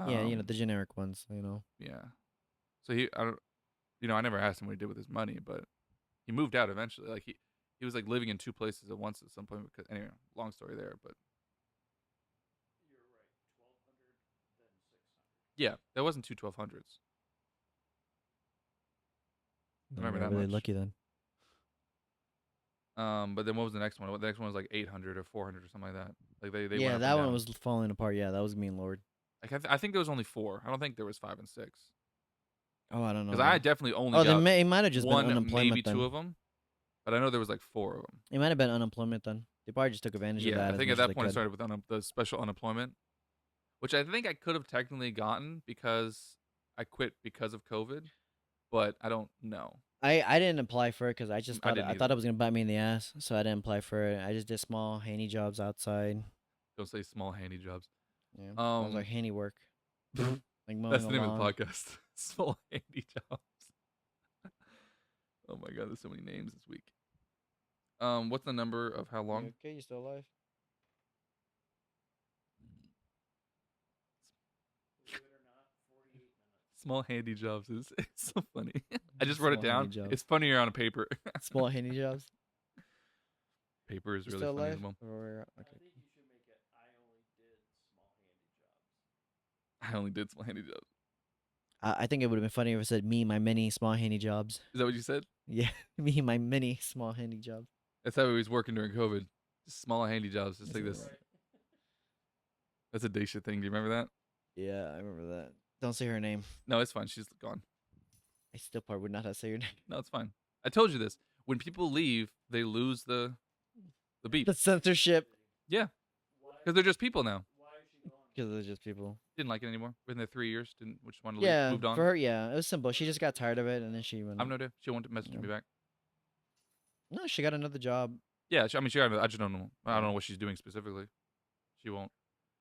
Yeah, Um, the generic ones, you know. yeah. So I don't, I never asked him what he did with his money, but he moved out eventually. Like he was like living in two places at once at some point. Because anyway, long story there, but yeah, that wasn't two 1200s. I Then I remember got that really much. lucky then. But then what was the next one? The next one was like 800 or 400 or something like that. Like they went Yeah, up and that one down. was falling apart. Yeah, that was mean Lord. Like I think there was only 4. I don't think there was 5 and 6. Oh, I don't know Because I then. definitely only Oh, got it might have just been one, maybe unemployment two then. of them. But I know there was like 4 of them. It might have been unemployment then. They probably just took advantage of Yeah, that I as think at much as that they point it could. started with the special unemployment, which I think I could have technically gotten because I quit because of COVID, but I don't know. I didn't apply for it because I just I thought didn't I thought either. it was gonna bite me in the ass, so I didn't apply for it. I just did small handy jobs outside. Don't say small handy jobs. Yeah, that was like Um, handiwork, like that's mowing a the name of the lawn. podcast. Small handy jobs. Oh my god, there's so many names this week. What's the number of how You long? okay? You still alive? Small handy jobs is it's so funny. I just wrote it Small handy down. jobs. It's funnier on a paper. Small handy jobs. Paper is You really still funny alive? as well. Okay. I only did small handy jobs. I think it would have been funny if it said me, my many small handy jobs. Is that what you said? Yeah, me, my many small handy jobs. That's how he was working during COVID. Just small handy jobs, just like this. So, That's a Daisha thing. Do you remember that? yeah, I remember that. Don't say her name. No, it's fine. She's gone. I still probably would not have said your name. No, it's fine. I told you this. When people leave, they lose the beep. The censorship. Yeah, because they're just people now. Because it's just people. Didn't like it anymore. Within their 3 years, didn't just want to leave. Yeah, Moved on. for her, yeah, it was simple. She just got tired of it, and then she went. I have no idea. She won't message Yeah. me back. No, she got another job. Yeah, I mean, she. I just don't know. I don't Yeah. know what she's doing specifically. She won't.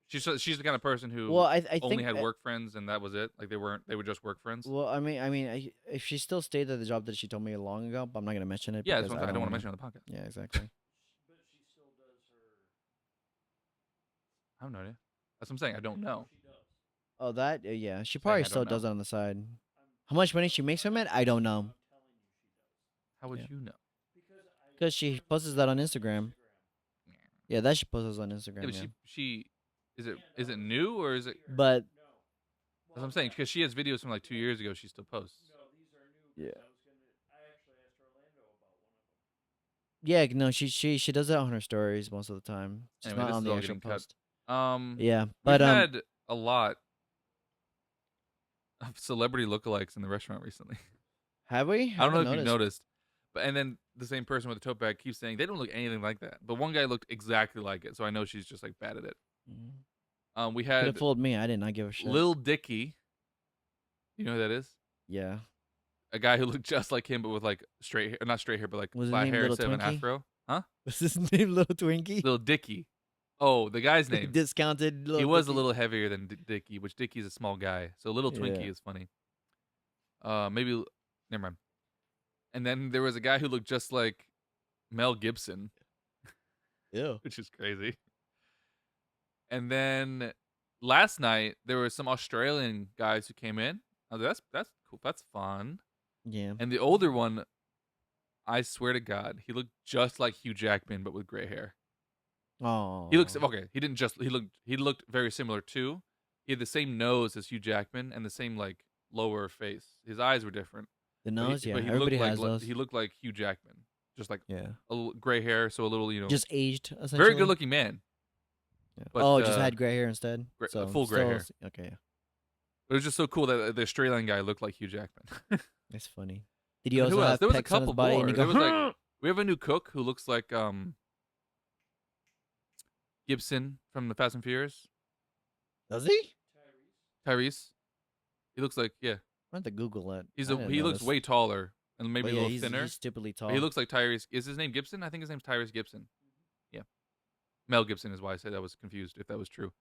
She's the kind of person who Well, I only think. had work friends and that was it. Like they weren't. They were just work friends. Well, if she still stayed at the job that she told me long ago, but I'm not gonna mention it Yeah, that's because what I I don't don't want to want mention it on the podcast. Yeah, exactly. I have no idea. That's what I'm saying. I don't know. Oh, that yeah, she Saying probably I still don't does know. it on the side. How much money she makes from it, I don't know. How would Yeah. you know? Because she posts that on Instagram. Yeah, that she posts on Yeah, Instagram. but Yeah, she is it new or is it? but That's what I'm saying because she has videos from like 2 years ago. She still posts. yeah, yeah, no, she does it on her stories most of the time. She's Anyway, not this on is the all actual getting cut. post. Yeah, We've but had a lot of celebrity lookalikes in the restaurant recently. have we? I don't know haven't if you've noticed. noticed, but and then the same person with the tote bag keeps saying they don't look anything like that. But one guy looked exactly like it, so I know she's just like bad at it. We Could have had fooled me. I did not give a shit. Lil Dicky. You know who that is? Yeah. A guy who looked just like him, but with like straight hair, not straight hair, but like Was his flat name hair Little instead of an Twinkie? afro. Huh? Was his name Little Twinkie? Lil Dicky. Oh, the guy's name. Discounted. He Little was a Dicky. little heavier than Dickie, which Dickie's a small guy. So Little Twinkie Yeah. is funny. Maybe never mind. And then there was a guy who looked just like Mel Gibson, Ew. which is crazy. And then last night there were some Australian guys who came in. I was like, that's cool. That's fun. Yeah. And the older one, I swear to God, he looked just like Hugh Jackman but with gray hair. Oh. He looks okay. He looked very similar too. He had the same nose as Hugh Jackman and the same like lower face. His eyes were different. The But nose, yeah. but Everybody looked has like those. he looked like Hugh Jackman, just like Yeah. a little gray hair, so a little Just aged, essentially. very good looking man. Yeah. But, just had gray hair instead. So full gray hair. Okay, yeah. But it was just so cool that the Australian guy looked like Hugh Jackman. That's funny. Did he And also who else? have There was a pecs on his couple body? more. And he There go, was like we have a new cook who looks like Gibson from the Fast and Furious. does he? Tyrese. He looks like I have to Google that. he I didn't looks notice. way taller and maybe But a yeah, little he's, thinner. he's stupidly tall. But he looks like Tyrese. Is his name Gibson? I think his name's Tyrese Gibson. Yeah. Mel Gibson is why I said I was confused if that was true.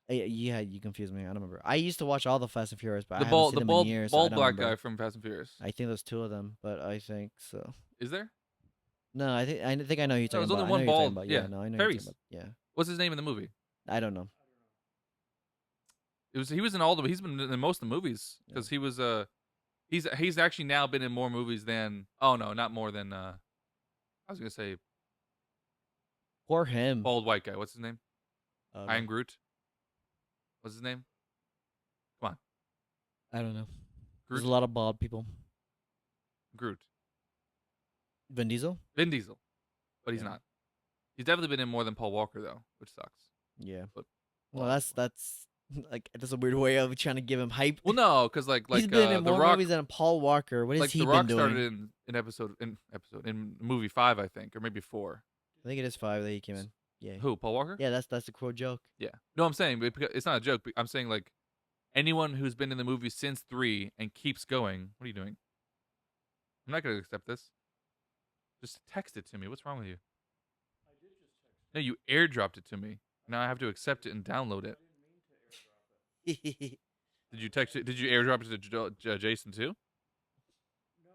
Yeah, you confused me. I don't remember. I used to watch all the Fast and Furious, but I The haven't seen bald them in years. So I bald don't black remember. guy from Fast and Furious. I think there's two of them, but I think so. Is there? No, I think I know who you're talking there's about. only one I know who you're talking bald- about. yeah, No, I know who you're Tyrese. talking about. Yeah, What's his name in the movie? I don't know. He was in all the he's been in most of the movies Yeah. because he was he's actually now been in more movies than not more than I was gonna say Poor him. bald white guy. What's his name? Uh, Iron Groot. What's his name? I don't know. There's Groot. a lot of bald people. Groot. Vin Diesel. Vin Diesel, but he's Yeah. not. He's definitely been in more than Paul Walker though, which sucks. Yeah. But Well, that's like that's a weird way of trying to give him hype. Well, no, because like He's been in the more Rock, movies than Paul Walker. What has like he the been Rock doing? started in movie 5, I think, or maybe 4. I think it is 5 that he came in. Yeah. Who? Paul Walker? Yeah, that's the quote joke. Yeah. No, I'm saying it's not a joke. But I'm saying like anyone who's been in the movie since 3 and keeps going. What are you doing? I'm not gonna accept this. Just text it to me. What's wrong with you? No, you airdropped it to me. Now I have to accept it and download it. Did you text it? Did you airdrop it to Jason too?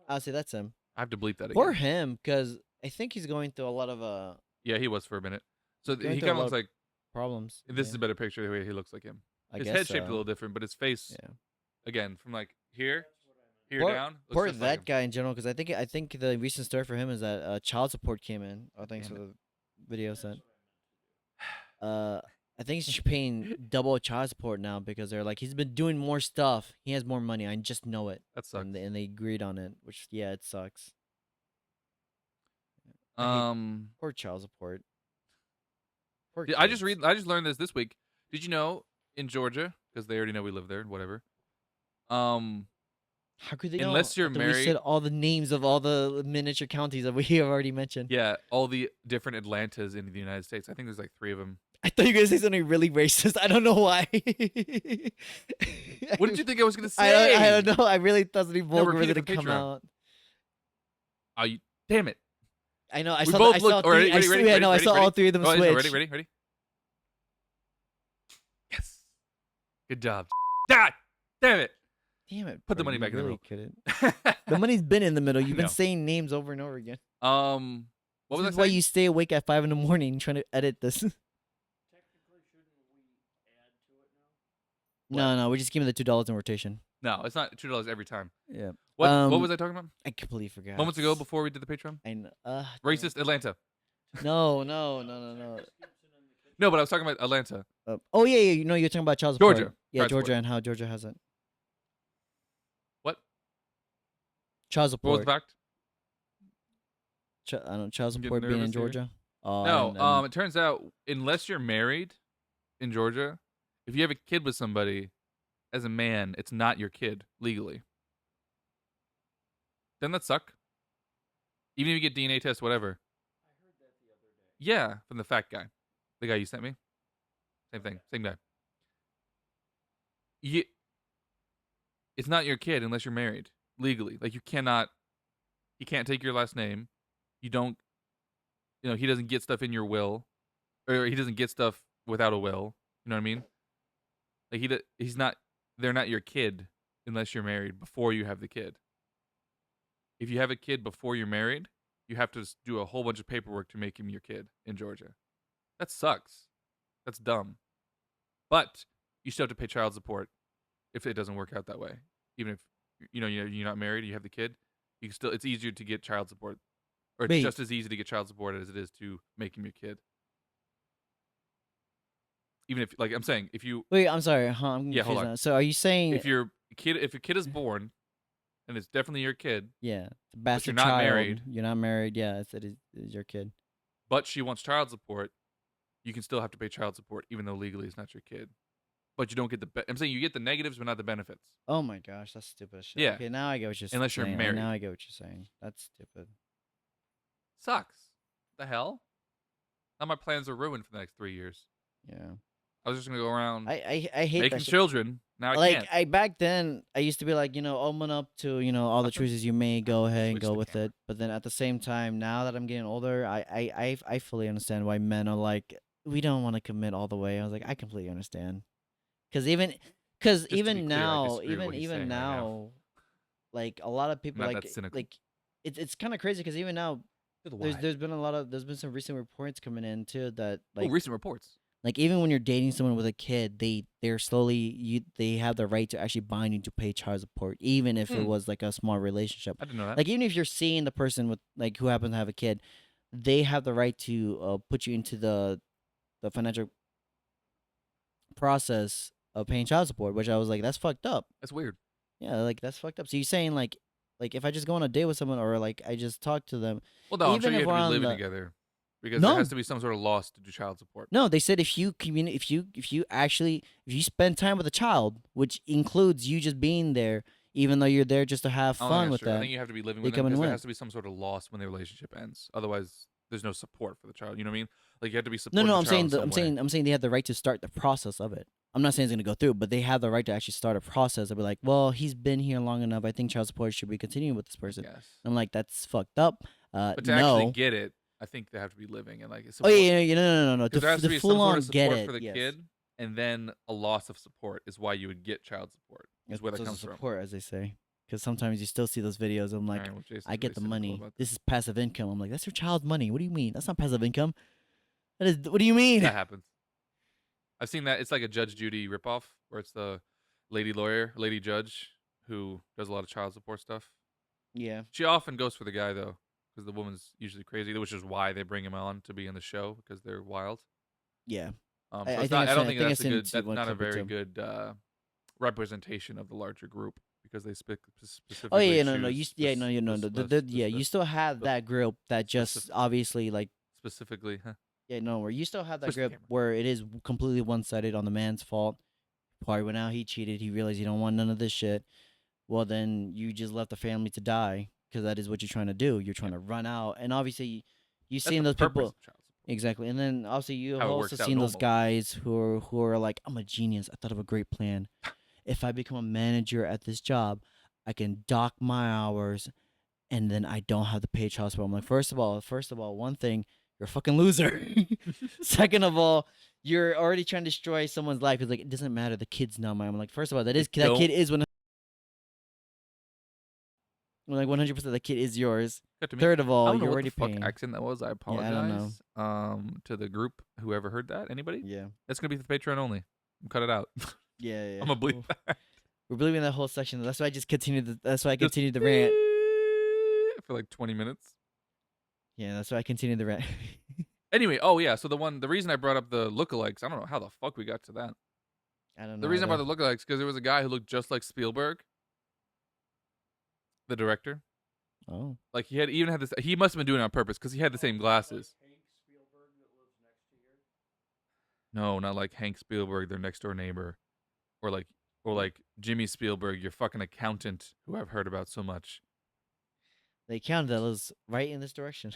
I'll say that's him. I have to bleep that again. Poor him, because I think he's going through a lot of Yeah, he was for a minute. So Going he through a kind of looks lot like problems. this is a better picture of the way he looks like him. I His guess head shaped a so. little different, but his face Yeah. again from like here Poor- down. Looks Poor just that like him. guy in general, because I think the recent story for him is that child support came in. Oh, thanks Damn for the video sent. I think he's paying double child support now because they're like he's been doing more stuff. He has more money. I just know it. That sucks. And they agreed on it, which yeah, it sucks. I hate poor child support. Poor I just kids. learned this week. Did you know in Georgia, because they already know we live there, whatever. How could they know? unless you're after married- we said all the names of all the miniature counties that we have already mentioned. Yeah, all the different Atlantas in the United States. I think there's like 3 of them. I thought you were gonna say something really racist. I don't know why. What did you think I was gonna say? I don't know. I really thought something vulgar was repeat gonna it for come Patreon. out. Oh, damn it! I know. I We saw. both I saw looked. three. I saw all 3 of them Ready? switch. Ready? Yes. Good job. God damn it! Damn it! Put the bro, money you back in the really middle. couldn't. The money's been in the middle. You've been know. saying names over and over again. What was This I is why saying? you stay awake at 5 a.m. trying to edit this. No, we're just giving the $2 in rotation. No, it's not $2 every time. Yeah. What was I talking about? I completely forgot. Moments ago, before we did the Patreon. I know. Racist Atlanta. No. No, but I was talking about Atlanta. Oh yeah. You know you're talking about child support. Georgia. Yeah, Child Georgia support. and how Georgia has it. What? Child What was support. the fact? I don't know, child I'm getting support being in nervous here. Georgia. Oh, No. It turns out unless you're married in Georgia, if you have a kid with somebody, as a man, it's not your kid legally. Doesn't that suck? Even if you get DNA test, whatever. Yeah, from the fat guy, the guy you sent me. Same thing, same guy. It's not your kid unless you're married legally. Like he can't take your last name. You don't, he doesn't get stuff in your will, or he doesn't get stuff without a will. You know what I mean? Like he's not. They're not your kid unless you're married before you have the kid. If you have a kid before you're married, you have to do a whole bunch of paperwork to make him your kid in Georgia. That sucks. That's dumb. But you still have to pay child support if it doesn't work out that way. Even if you're not married, you have the kid, you can still it's easier to get child support, or it's Wait, just as easy to get child support as it is to make him your kid. Even if, like I'm saying, if you wait. I'm sorry. Huh, I'm yeah, hold confused on. now. So are you saying, If a kid is born and it's definitely your kid, yeah, the but you're bastard not child? married, You're not married. Yeah, it is your kid. but she wants child support, you can still have to pay child support even though legally it's not your kid. But you don't get I'm saying you get the negatives but not the benefits. Oh my gosh, that's stupid as shit. Yeah. Okay, now I get what you're Unless you're saying. married. Now I get what you're saying. That's stupid. Sucks. The hell? Now my plans are ruined for the next 3 years. Yeah. I was just gonna go around I hate making that shit. children. Now I Like can't. back then I used to be like, open up to, all the Nothing. choices you may, go ahead and Switch go the with camera. it. But then at the same time, now that I'm getting older, I fully understand why men are like, we don't want to commit all the way. I was like, I completely understand. Cuz even Just to be even clear, I now, disagree with what he's even saying right now. now, like a lot of I'm people not that cynical. like it's kind of crazy cuz even now Why? there's been some recent reports coming in too that like recent reports. like even when you're dating someone with a kid, they're slowly they have the right to actually bind you to pay child support, even if it was like a small relationship. I didn't know that. Like even if you're seeing the person with like who happens to have a kid, they have the right to put you into the financial process of paying child support, which I was like, that's fucked up. That's weird. Yeah, like that's fucked up. So you're saying like if I just go on a date with someone or like I just talk to them, Well, no, I'm sure even you if have to we're be on living the together because there no has to be some sort of loss to do child support. No, they said if you if you spend time with a child, which includes you just being there, even though you're there just to have I don't think fun that's with true. I that, think you have to be living they with them come and because there win. has to be some sort of loss when the relationship ends. Otherwise, there's no support for the child. You know what I mean? Like you have to be No, supporting no, the I'm child saying in some way. I'm saying they have the right to start the process of it. I'm not saying it's gonna go through, but they have the right to actually start a process. I'll be like, well, he's been here long enough. I think child support should be continuing with this I person. guess. I'm like, that's fucked up. But to actually No. get it, I think they have to be living and like Oh support. yeah, no. Because there has to The be full some sort on of get support it. for the Yes. kid, and then a loss of support is why you would get child support. Is where that It's comes from. support, as they say. Because sometimes you still see those videos. I'm like, All right, well, Jason's I get really the cynical money. about This is passive income. I'm like, that's your child's money. What do you mean? That's not passive income. That is. What do you mean? That happens. I've seen that. It's like a Judge Judy ripoff where it's the lady judge who does a lot of child support stuff. Yeah. She often goes for the guy though, because the woman's usually crazy, which is why they bring him on to be in the show because they're wild. Yeah. So I it's think not. I've I don't seen, I think think I've that's a seen good. two, That's one not a clip or very two. good representation of the larger group because they Oh specifically yeah, no, choose. you still have that group that just obviously like specifically. Huh? yeah, no, where you still have that Switch the group camera. where it is completely one sided on the man's fault. Party went out, he cheated, he realized he don't want none of this shit. Well, then you just left the family to die because that is what you're trying to do. You're trying to run out, and obviously, you've That's seen the those purpose people of child support. exactly. And then obviously you have How it also works out seen those normally. guys who are like, I'm a genius. I thought of a great plan. If I become a manager at this job, I can dock my hours, and then I don't have to pay child support. I'm like, first of all, one thing, you're a fucking loser. Second of all, you're already trying to destroy someone's life. It's like it doesn't matter. The kid's not mine. I'm like, first of all, that kid is when like 100% the kid is yours. Third of I all, don't know you're what already the fuck paying. accent that was. I apologize. Yeah, I don't know. To the group, whoever heard that, anybody? Yeah. That's gonna be for the Patreon only. Cut it out. Yeah. I'm gonna bleep that. We're believing that whole section. That's why I just continued. That's why I Just continued the rant. for like 20 minutes. Yeah, that's why I continued the rant. Anyway, oh yeah, so the reason I brought up the lookalikes, I don't know how the fuck we got to that. I don't know. The reason I brought the lookalikes because there was a guy who looked just like Spielberg, the director. Oh. Like he had this. He must have been doing it on purpose because he had the same glasses. No, not like Hank Spielberg, their next door neighbor, or like Jimmy Spielberg, your fucking accountant, who I've heard about so much. The accountant that was right in this direction.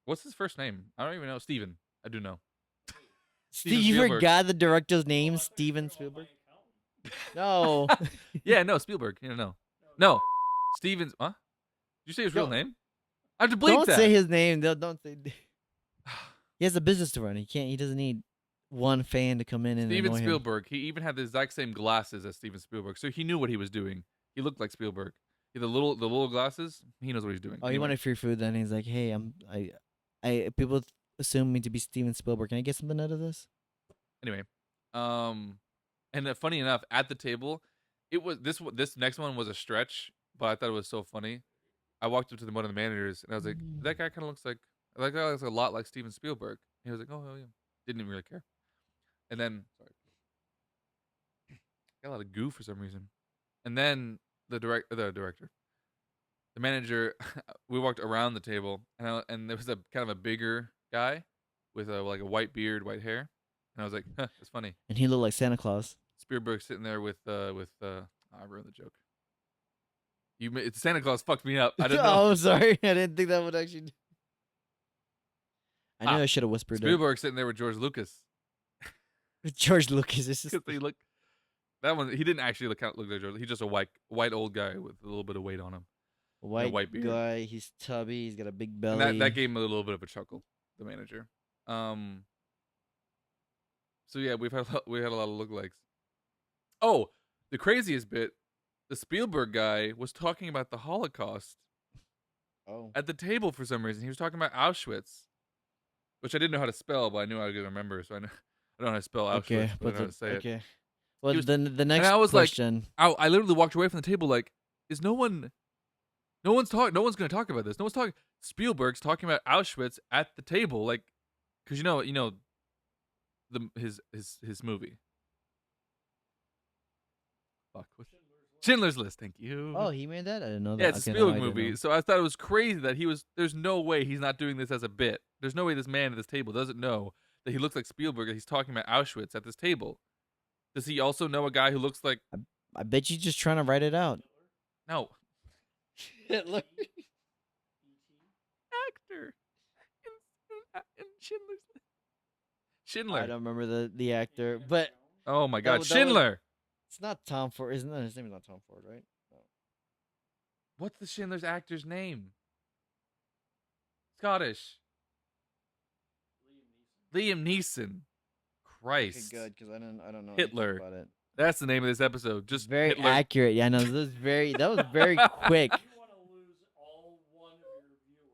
What's his first name? I don't even know. Steven. I do know. Steve, you forgot the director's name, Steven Spielberg? No. Yeah, no, Spielberg. No. Steven's. Huh? Did you say his real name? I have to bleep Don't that. say his name. Don't say. He has a business to run. He doesn't need one fan to come in and Steven annoy him. Spielberg. He even had the exact same glasses as Steven Spielberg, so he knew what he was doing. He looked like Spielberg. He had the little glasses. He knows what he's doing. Oh, he Anyway, wanted free food. Then he's like, "Hey, people assume me to be Steven Spielberg. Can I get something out of this?" anyway, and funny enough, at the table, it was this next one was a stretch, but I thought it was so funny. I walked up to one of the managers and I was like, "That guy kind of looks like that guy looks a lot like Steven Spielberg." He was like, "Oh hell yeah," didn't even really care. And then sorry, got a lot of goo for some reason. And then the director, the manager, we walked around the table and there was a kind of a bigger guy with like a white beard, white hair, and I was like, huh, "It's funny." And he looked like Santa Claus. Spielberg sitting there with I ruined the joke. Santa Claus fucked me up. I didn't know. Oh, I'm sorry. I didn't think that would actually. I knew I should have whispered Spielberg sitting there with George Lucas. it. George Lucas. It's just They look that one. He didn't actually look like George. He's just a white old guy with a little bit of weight on him. white beard. guy. He's tubby. He's got a big And belly. that gave him a little bit of a chuckle. The manager. So yeah, we had a lot of lookalikes. Oh, the craziest bit, the Spielberg guy was talking about the Holocaust at the table for some reason. He was talking about Auschwitz, which I didn't know how to spell, but I knew I was gonna remember, so I don't know how to spell Auschwitz, Okay, but I know how to say it. okay. Well, was- the next I was question. like, I literally walked away from the table like, is no one's gonna talk about this. No one's talking. Spielberg's talking about Auschwitz at the table, like, because his movie. Fuck. Schindler's List. Thank you. Oh, he made that? I didn't know that. Yeah, it's a Okay, Spielberg no, I didn't movie. know. So I thought it was crazy that there's no way he's not doing this as a bit. There's no way this man at this table doesn't know that he looks like Spielberg and he's talking about Auschwitz at this table. Does he also know a guy who looks like... I bet you just trying to write it out. No. Hitler. Actor. In Schindler's List. Schindler. I don't remember the actor, but Oh my God. was- Schindler. it's not Tom Ford. Isn't that his name? Is not Tom Ford, right? No. What's the Schindler's actor's name? Scottish. Liam Neeson. Christ. Okay, good, because I don't know Hitler. anything about it. That's the name of this episode. Just Very Hitler. accurate. Yeah, no, that was very quick.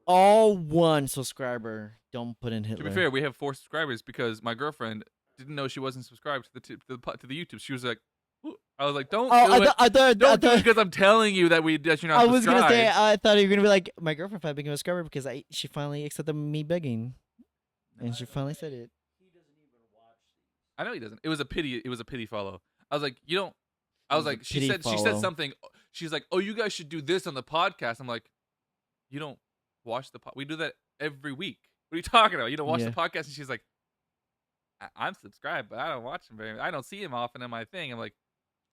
All one subscriber. Don't put in Hitler. To be fair, we have 4 subscribers because my girlfriend didn't know she wasn't subscribed to the YouTube. She was like, "Ooh." I was like, "Don't do it. Don't do it because I'm telling you that you're not subscribed." I was gonna say, I thought you were gonna be like, my girlfriend finally became a subscriber because she finally accepted me begging, and she finally said it. I know he doesn't. It was a pity follow. I was like, you don't. I was like, she said follow. something. She's like, oh, you guys should do this on the podcast. I'm like, you don't watch the we do that every week. What are you talking about? You don't watch the podcast? And she's like, I'm subscribed, but I don't watch him very much. I don't see him often in my thing. I'm like,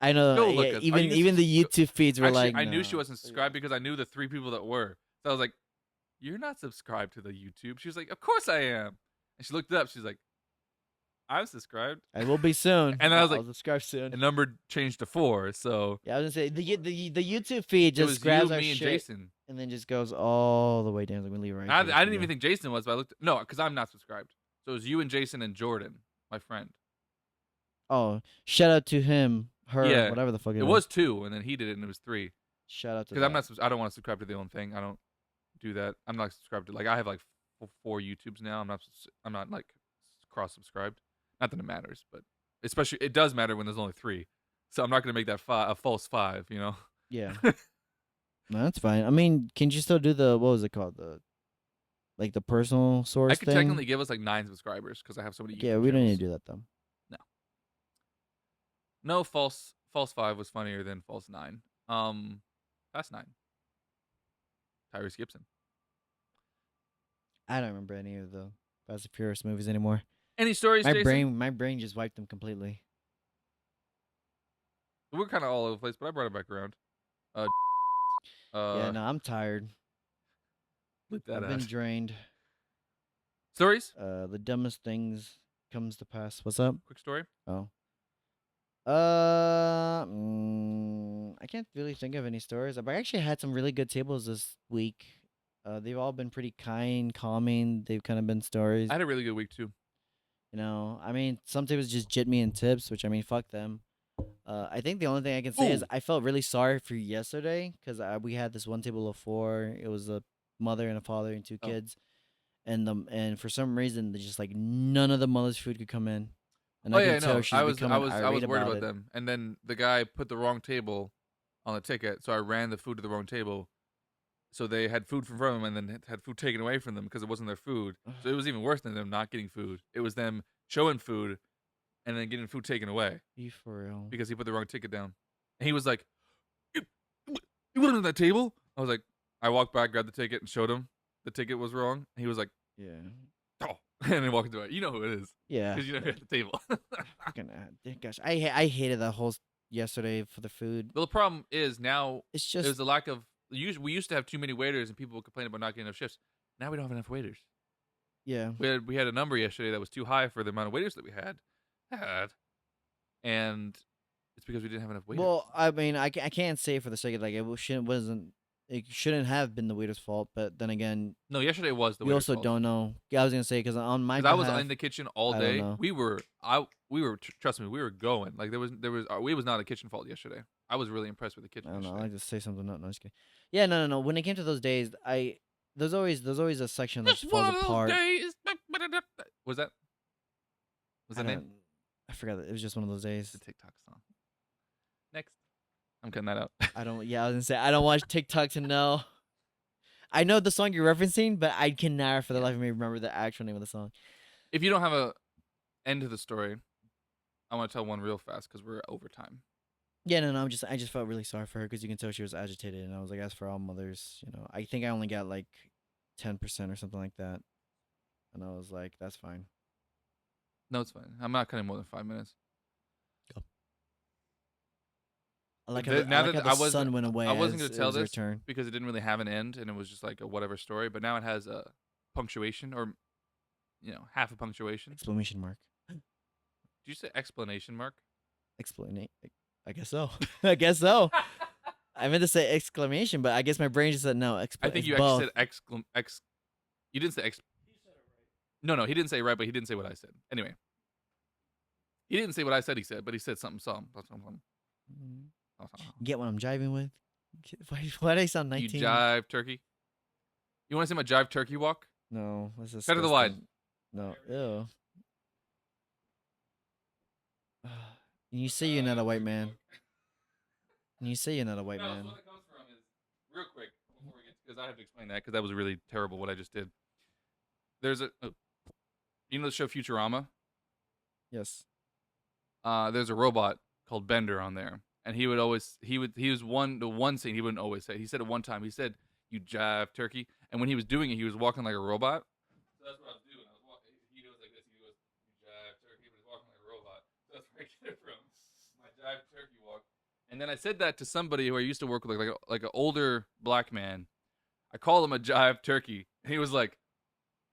I know. go look Yeah, us. even the YouTube feeds were Actually, like, I knew no. she wasn't subscribed because I knew the 3 people that were. So I was like, you're not subscribed to the YouTube. She was like, of course I am. And she looked it up. She's like, I'm subscribed. I will be soon. And I was like, I'll subscribe soon. the number changed to 4. So Yeah, I was gonna say the YouTube feed it was just grabs you, our me, and shit Jason. and then just goes all the way down. Like we leave right. I didn't even think Jason was, but I looked. No, because I'm not subscribed. So it was you and Jason and Jordan, my friend. Oh, shout out to him, her, Yeah. whatever the fuck It was 2, and then he did it, and it was 3. Shout out to. Because I'm not. I don't want to subscribe to the own thing. I don't do that. I'm not subscribed to. Like I have like 4 YouTubes now. I'm not like cross subscribed. Not that it matters, but especially it does matter when there's only 3. So I'm not gonna make that a false 5. You know. Yeah. No, that's fine. I mean, can you still do the what was it called the personal source I could thing? technically give us like 9 subscribers because I have so many. Yeah, YouTube we don't need channels. to do that though. No, false 5 was funnier than false 9. Fast 9. Tyrese Gibson. I don't remember any of the Fast and Furious movies anymore. Any stories, Jason? My brain just wiped them completely. We're kind of all over the place, but I brought it back around. Yeah, no, I'm tired. Bleep that I've been out. drained. Stories? The dumbest things comes to pass. What's up? Quick story. Oh. I can't really think of any stories. But I actually had some really good tables this week. They've all been pretty kind, calming. They've kind of been stories. I had a really good week too. You know, I mean, some tables just jit me in tips, which I mean, fuck them. I think the only thing I can say is Ooh. I felt really sorry for yesterday because we had this one table of four. It was a mother and a father and two Oh. kids, and for some reason, they just like none of the mother's food could come in, and Oh I yeah, could tell no. she's I was I becoming was I irate was worried about about it. them. And then the guy put the wrong table on the ticket, so I ran the food to the wrong table. So they had food from them and then had food taken away from them because it wasn't their food. So it was even worse than them not getting food. It was them showing food and then getting food taken away You for real? because he put the wrong ticket down. And he was like, "You, you wasn't on that table." I was like, I walked back, grabbed the ticket, and showed him the ticket was wrong. And he was like, Yeah. "Oh," and then walked away. You know who it is Yeah. because you know you're at the table. Fucking gosh, I hated that whole yesterday for the food. Well, the problem is now It's there's just a lack of. We used to have too many waiters and people would complain about not getting enough shifts. Now we don't have enough waiters. yeah. We had a number yesterday that was too high for the amount of waiters that we had, and it's because we didn't have enough waiters. Well, I mean, I can't say for the sake of like it shouldn't have been the waiter's fault, but then again, No, yesterday was the we waiter's also fault. don't know. Yeah, I was gonna say because on my Because I was behalf, in the kitchen all I don't day. know. We were trust me, we were going. Like there was we was not a kitchen fault yesterday. I was really impressed with the kitchen I don't know. I yesterday. like to say something. No, just kidding. Yeah, no. When it came to those days, there's always a section that Just just one falls of those apart. days. Was that? Was I that name? don't. I forgot that it was just one of those days. The TikTok song. Next, I'm cutting that out. I don't. Yeah, I was gonna say I don't watch TikTok to know. I know the song you're referencing, but I cannot for the Yeah. life of me remember the actual name of the song. If you don't have a end to the story, I want to tell one real fast because we're over time. Yeah, no. I just felt really sorry for her because you can tell she was agitated, and I was like, as for all mothers, I think I only got like 10% or something like that, and I was like, that's fine. No, it's fine. I'm not cutting more than 5 minutes. I like Now how that the sun went away. I wasn't as going to it tell was your this turn. because it didn't really have an end and it was just like a whatever story. But now it has a punctuation or half a punctuation. Exclamation mark. Did you say explanation mark? Explanate. I guess so. I guess so. I meant to say exclamation, but I guess my brain just said no. I think It's you both. actually said You didn't say ex. No, he didn't say it right, but he didn't say what I said. Anyway, he didn't say what I said. He said, but he said something. Get what I'm jiving with? Why do I sound You 19? jive turkey. You want to see my jive turkey walk? No, that's just Cut to the wide. No, ew. And you say you're not a white man. And you say you're not a white man. So what it comes from is real quick before we get because I have to explain that because that was really terrible what I just did. There's the show Futurama. Yes. There's a robot called Bender on there, and he was the one scene he wouldn't always say. He said it one time. He said, "You jive turkey," and when he was doing it, he was walking like a robot. So that's what I was doing. I was walking. He goes like this. He goes, "You jive turkey," but he's walking like a robot. So that's where I get it from. My jive turkey walk. And then I said that to somebody who I used to work with, like an older black man. I called him a jive turkey, and he was like,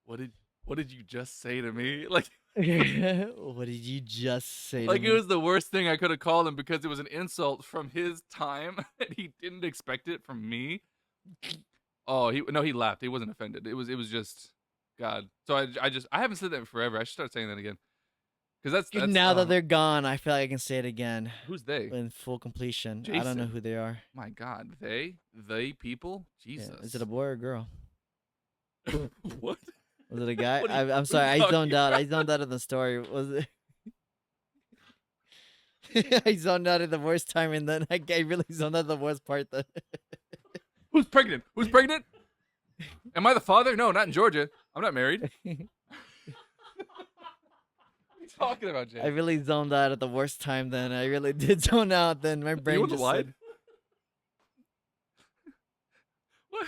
"What did you just say to me?" Like. What did you just say? Like to it me? was the worst thing I could have called him because it was an insult from his time and he didn't expect it from me. Oh, he laughed. He wasn't offended. It was just God. So I haven't said that in forever. I should start saying that again. Because that's Now that they're gone, I feel like I can say it again. Who's they? In full completion. Jason. I don't know who they are. My God, they people. Jesus. Yeah. Is it a boy or a girl? What? Was it a guy? What are you I'm sorry. I zoned out. about? I zoned out of the story. Was it? I zoned out at the worst time, and then I really zoned out the worst part. Who's pregnant? Who's pregnant? Am I the father? No, not in Georgia. I'm not married. What are you talking about, Jay? I really zoned out at the worst time. Then I really did zone out. Then my brain just said, What?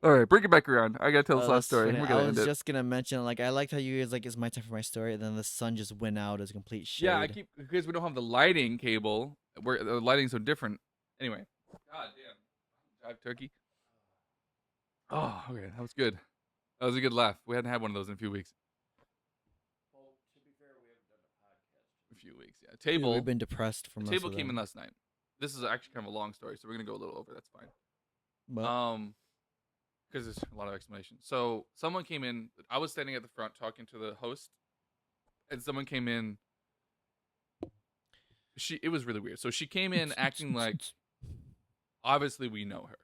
All right, bring it back around. I gotta tell this last story. We're gonna I end was it. just gonna mention, like, I liked how you guys like, it's my time for my story, and then the sun just went out as complete shade. Yeah, because we don't have the lighting cable. Where the lighting's so different. Anyway, God damn, jive turkey. Oh, okay, that was good. That was a good laugh. We hadn't had one of those in a few weeks. Well, to be fair, we haven't done a podcast. A few weeks, yeah. Table. We've been depressed from the most table of came in them. last night. This is actually kind of a long story, so we're gonna go a little over. That's fine. But Because there's a lot of explanation. So someone came in. I was standing at the front talking to the host, and someone came in. It was really weird. So she came in acting like obviously we know her.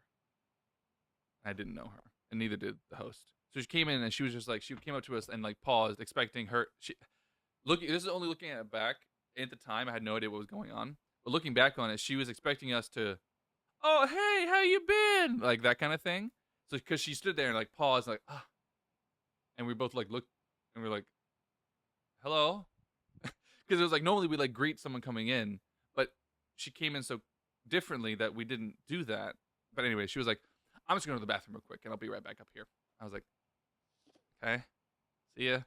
I didn't know her, and neither did the host. So she came in and she was just like she came up to us and like paused, expecting her. This is only looking at it back. At the time, I had no idea what was going on. But looking back on it, she was expecting us to, oh hey, how you been? Like that kind of thing. So because she stood there and like paused, like ah, and we both like looked and we're like, hello, because it was like normally we like greet someone coming in, but she came in so differently that we didn't do that. But anyway, she was like, I'm just going to the bathroom real quick and I'll be right back up here. I was like, okay, see ya.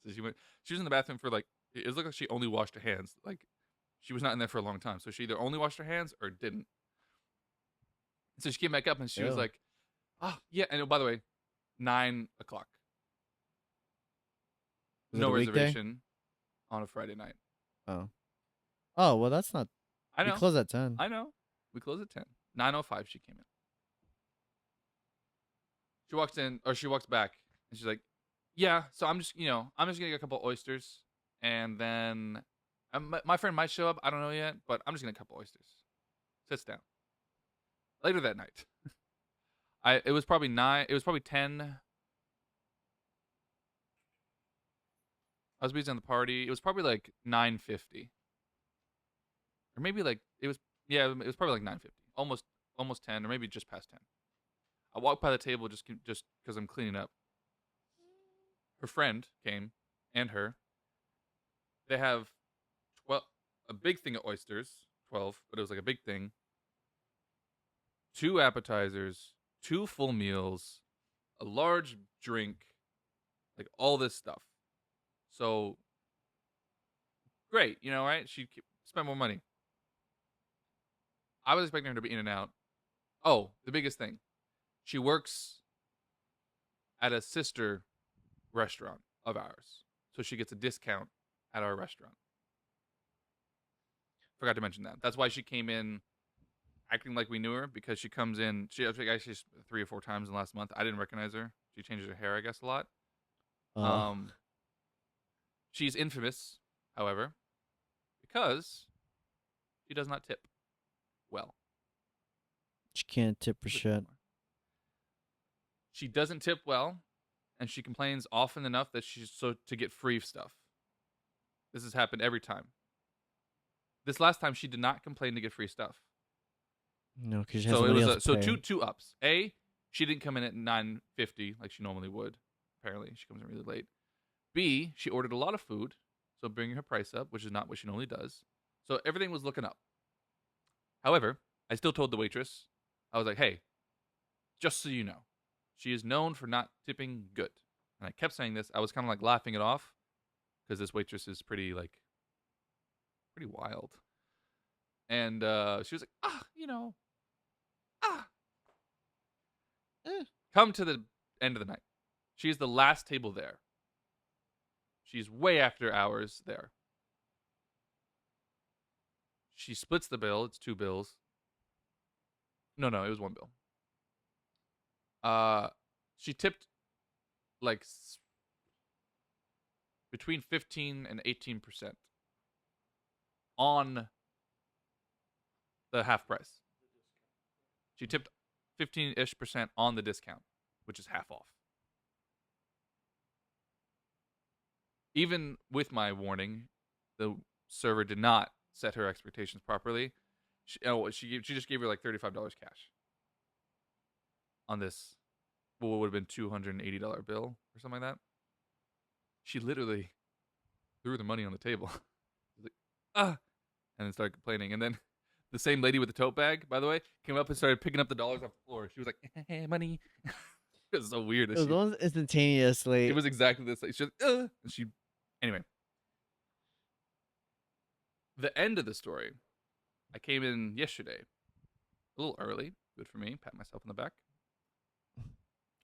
So she went. She was in the bathroom for like it looked like she only washed her hands. Like she was not in there for a long time, so she either only washed her hands or didn't. So she came back up and she was Ew. like, "Oh yeah." And by the way, 9 o'clock. Was it No a weekday? reservation on a Friday night. Oh. Oh well, that's not. I We know. close at 10. I know. We closed at 10. 9:05 she came in. She walks in or she walks back and she's like, "Yeah, so I'm just I'm just gonna get a couple oysters and then my friend might show up. I don't know yet, but I'm just gonna get a couple oysters." Sits down. Later that night, it was probably 9. It was probably 10. I was busy on the party. It was probably like 9:50, or maybe like it was. Yeah, it was probably like 9:50, almost 10, or maybe just past 10. I walked by the table just because I'm cleaning up. Her friend came, and her. They have 12, a big thing of oysters, 12, but it was like a big thing. 2 appetizers, 2 full meals, a large drink, like all this stuff. So great, right? She spent more money. I was expecting her to be in and out. Oh, the biggest thing. She works at a sister restaurant of ours. So she gets a discount at our restaurant. Forgot to mention that. That's why she came in acting like we knew her, because she comes in. She actually 3 or 4 times in the last month. I didn't recognize her. She changes her hair, I guess, a lot. Oh. Um, she's infamous, however, because she does not tip well. She can't tip for shit. She doesn't tip well, and she complains often enough that she's to get free stuff. This has happened every time. This last time she did not complain to get free stuff. No, because she has So it somebody was else to pay. two ups. A, she didn't come in at 9:50 like she normally would. Apparently, she comes in really late. B, she ordered a lot of food, so bringing her price up, which is not what she normally does. So everything was looking up. However, I still told the waitress, I was like, hey, just so you know, she is known for not tipping good. And I kept saying this. I was kind of like laughing it off because this waitress is pretty wild. And she was like, come to the end of the night. She's the last table there. She's way after hours there. She splits the bill. It's 2 bills. No, it was 1 bill. She tipped like between 15 and 18% on the half price. She tipped 15-ish% on the discount, which is half off. Even with my warning, the server did not set her expectations properly. She just gave her like $35 cash on this, what would have been $280 bill or something like that. She literally threw the money on the table. Like, and then started complaining. And then the same lady with the tote bag, by the way, came up and started picking up the dollars off the floor. She was like, hey, money. It was so weird. It was almost instantaneously. It was exactly this. She was, and anyway. The end of the story, I came in yesterday, a little early. Good for me. Pat myself on the back.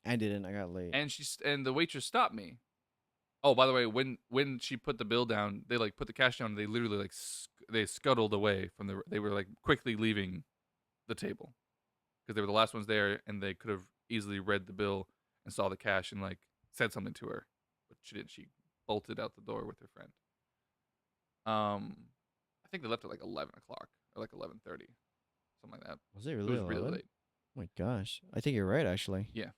I didn't. I got late. And the waitress stopped me. Oh, by the way, when she put the bill down, they like put the cash down. And they literally like they scuttled away from the. They were like quickly leaving the table because they were the last ones there, and they could have easily read the bill and saw the cash and like said something to her, but she didn't. She bolted out the door with her friend. I think they left at like 11 o'clock or like 11:30, something like that. Was it It really was really 11? late. Oh my gosh, I think you're right actually. Yeah.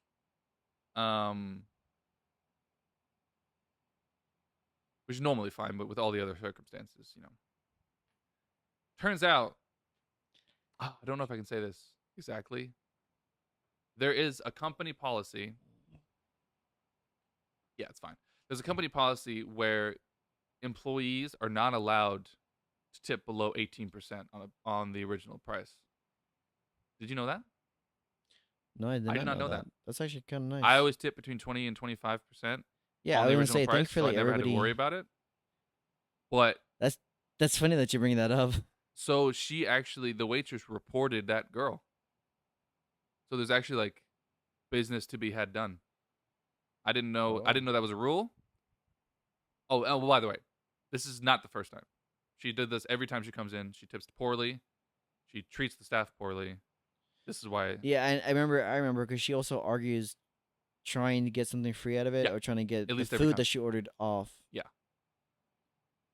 Which is normally fine, but with all the other circumstances, you know. Turns out, I don't know if I can say this exactly. There is a company policy. Yeah, it's fine. There's a company policy where employees are not allowed to tip below 18% on the original price. Did you know that? No, I did I did not know know that. that. That's actually kind of nice. I always tip between 20 and 25% yeah, on I the was gonna original say price, so I thankfully never had to everybody. worry about it. But That's funny that you bring that up. so she actually, the waitress reported that girl. So there's actually like business to be had done. I didn't know Oh. that was a rule. Oh, by the way, this is not the first time. She did this every time she comes in. She tips poorly. She treats the staff poorly. This is why. Yeah, I remember because she also argues trying to get something free out of it Yeah, or trying to get at the least every food time. that she ordered off. Yeah.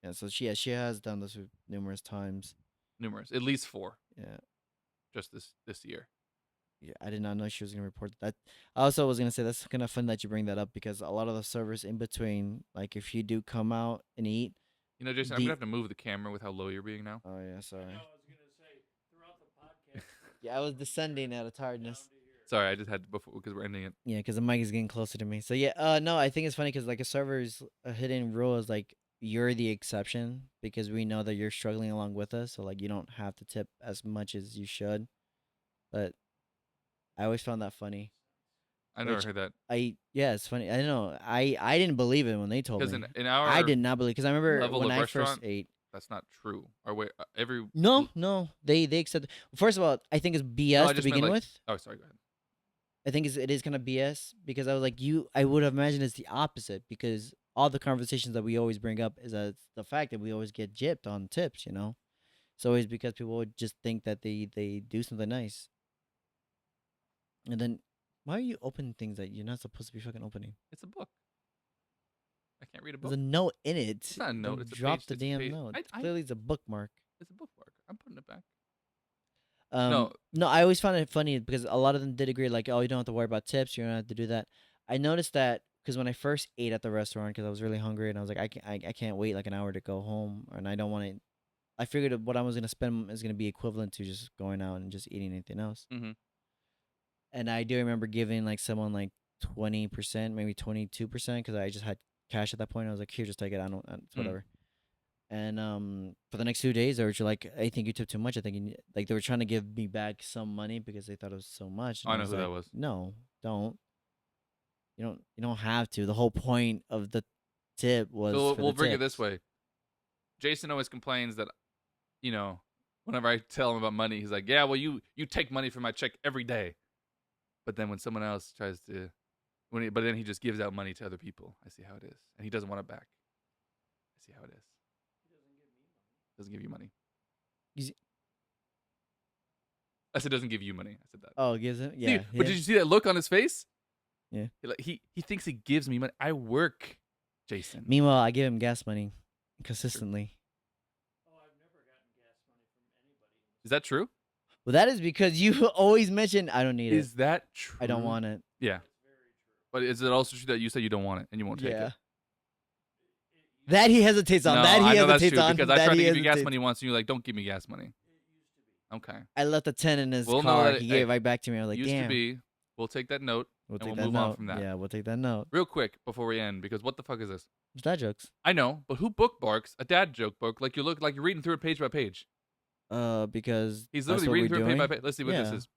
Yeah, so she has done this numerous times. Numerous, at least 4. Yeah. Just this year. Yeah, I did not know she was gonna report that. I also was gonna say that's kind of fun that you bring that up because a lot of the servers in between, like if you do come out and eat. You know, Jason, I'm gonna have to move the camera with how low you're being now. Oh yeah, sorry. I was gonna say throughout the podcast. yeah, I was descending out of tiredness. Sorry, I just had to before because we're ending it. Yeah, because the mic is getting closer to me. So yeah, no, I think it's funny because like a server's hidden rule is like you're the exception because we know that you're struggling along with us, so like you don't have to tip as much as you should. But I always found that funny. I never heard that. Yeah, it's funny. I don't know. I didn't believe it when they told me. Because in our I did not believe because I remember level when of I first restaurant, ate. that's not true. Or wait, every No, they accept. First of all, I think it's BS I to just meant, begin like- with. Oh, sorry. Go ahead. I think it is kind of BS because I was like, I would have imagined it's the opposite because all the conversations that we always bring up is that the fact that we always get gypped on tips, you know? It's always because people would just think that they do something nice. And then, why are you opening things that you're not supposed to be fucking opening? It's a book. I can't read a book. There's a note in it. It's not a note. Don't It's a drop page. the It's a damn page. note. I- Clearly, it's a bookmark. It's a bookmark. I'm putting it back. No, I always found it funny because a lot of them did agree, like, oh, you don't have to worry about tips, you don't have to do that. I noticed that because when I first ate at the restaurant, because I was really hungry and I was like, I can't wait like an hour to go home, and I don't want to. I figured what I was gonna spend is gonna be equivalent to just going out and just eating anything else. Mhm. And I do remember giving like someone like 20%, maybe 22%, because I just had cash at that point. I was like, here, just take it. It's whatever. And for the next 2 days, they were just like, I think you took too much. I think like they were trying to give me back some money because they thought it was so much. And I know was who like, that was. No, don't. You don't have to. The whole point of the tip was. So for we'll the bring it tips. this way. Jason always complains that, you know, whenever I tell him about money, he's like, yeah, well, you take money from my check every day. But then when someone else tries to, but then he just gives out money to other people. I see how it is. And he doesn't want it back. I see how it is. Doesn't give you money. I said doesn't give you money. I said that. Oh, gives him? See, Yeah. but did you see that look on his face? Yeah. He thinks he gives me money. I work, Jason. Meanwhile, I give him gas money consistently. Is that true? Well, that is because you always mention I don't need it. Is that true? I don't want it. Yeah. But is it also true that you said you don't want it and you won't take it? That he hesitates on. No, that he I know hesitates that's true on. because I that tried to he give you gas hesitates. money once and you're like, don't give me gas money. Okay. I left a 10 in his We'll know car. that He it- gave it right back to me. I was like, Used damn. to be. We'll take that note We'll and take we'll that move note. on from that. Yeah, we'll take that note. Real quick before we end, because what the fuck is this? It's dad jokes. I know, but who bookmarks a dad joke book like you're reading through it page by page? Because He's that's literally what reading we're through it page doing. by page. Let's see what this Yeah. is.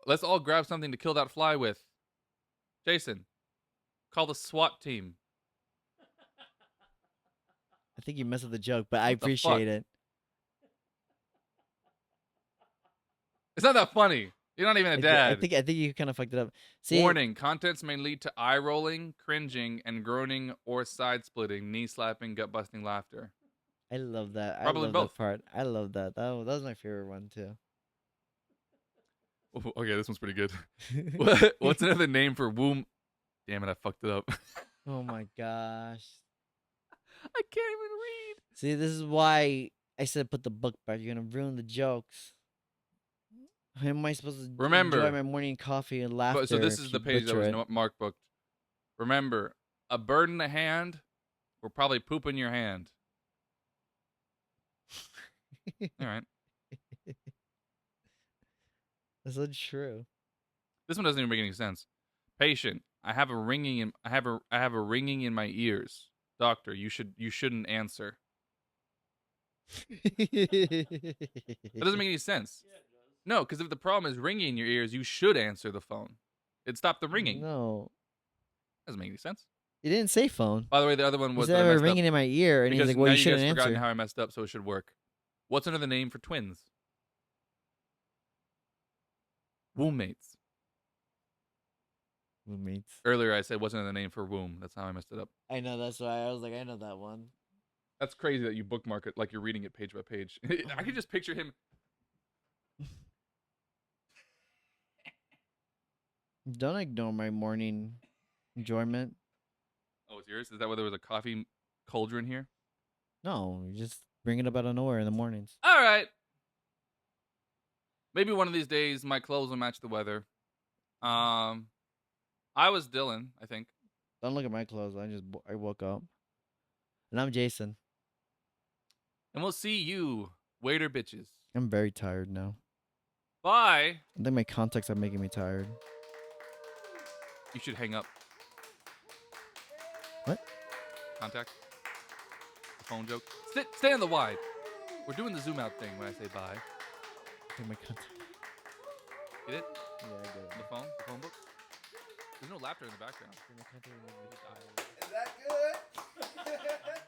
Let's all grab something to kill that fly with. Jason, call the SWAT team. I think you messed up the joke, but I What the fuck? appreciate it. It's not that funny. You're not even a dad. I think you kind of fucked it up. See, Warning, contents may lead to eye rolling, cringing, and groaning or side splitting, knee slapping, gut busting laughter. I love that. Probably I love both. that part. I love that. That was my favorite one too. Okay, this one's pretty good. What's another name for womb? Damn it, I fucked it up. Oh my gosh. I can't even read. See, this is why I said put the book back. You're gonna ruin the jokes. How am I supposed to enjoy Remember, my morning coffee and laughter? so this if is you the page that was butcher mark booked. Remember, a bird in the hand will probably poop in your hand. it? All right. That's not true. This one doesn't even make any sense. Patient, I have a ringing in my ears. Doctor, you shouldn't answer. That doesn't make any sense. No, because if the problem is ringing in your ears, you should answer the phone. It'd stop the ringing. No, Doesn't make any sense. he didn't say phone. By the way, the other one He was said that I I have messed a ringing up in my ear, and he's because like, "Well, now you you shouldn't guys forgotten answer." how I messed up, so it should work. What's another name for twins? Wombmates. Roommates. Earlier I said wasn't a name for womb. That's how I messed it up. I know. That's why I was like, I know that one. That's crazy that you bookmark it like you're reading it page by page. I can just picture him. Don't ignore my morning enjoyment. Oh, it's yours? Is that why there was a coffee cauldron here? No, you just bring it up out of nowhere in the mornings. All right. Maybe one of these days my clothes will match the weather. I was Dylan, I think. Don't look at my clothes. I woke up, and I'm Jason. And we'll see you, waiter bitches. I'm very tired now. Bye. I think my contacts are making me tired. You should hang up. What? Contact. The phone joke. Stay on the wide. We're doing the zoom out thing when I say bye. I think my contact. Get it? Yeah, I get it. The phone book. There's no laughter in the background. I think my contact are making me tired. Is that good?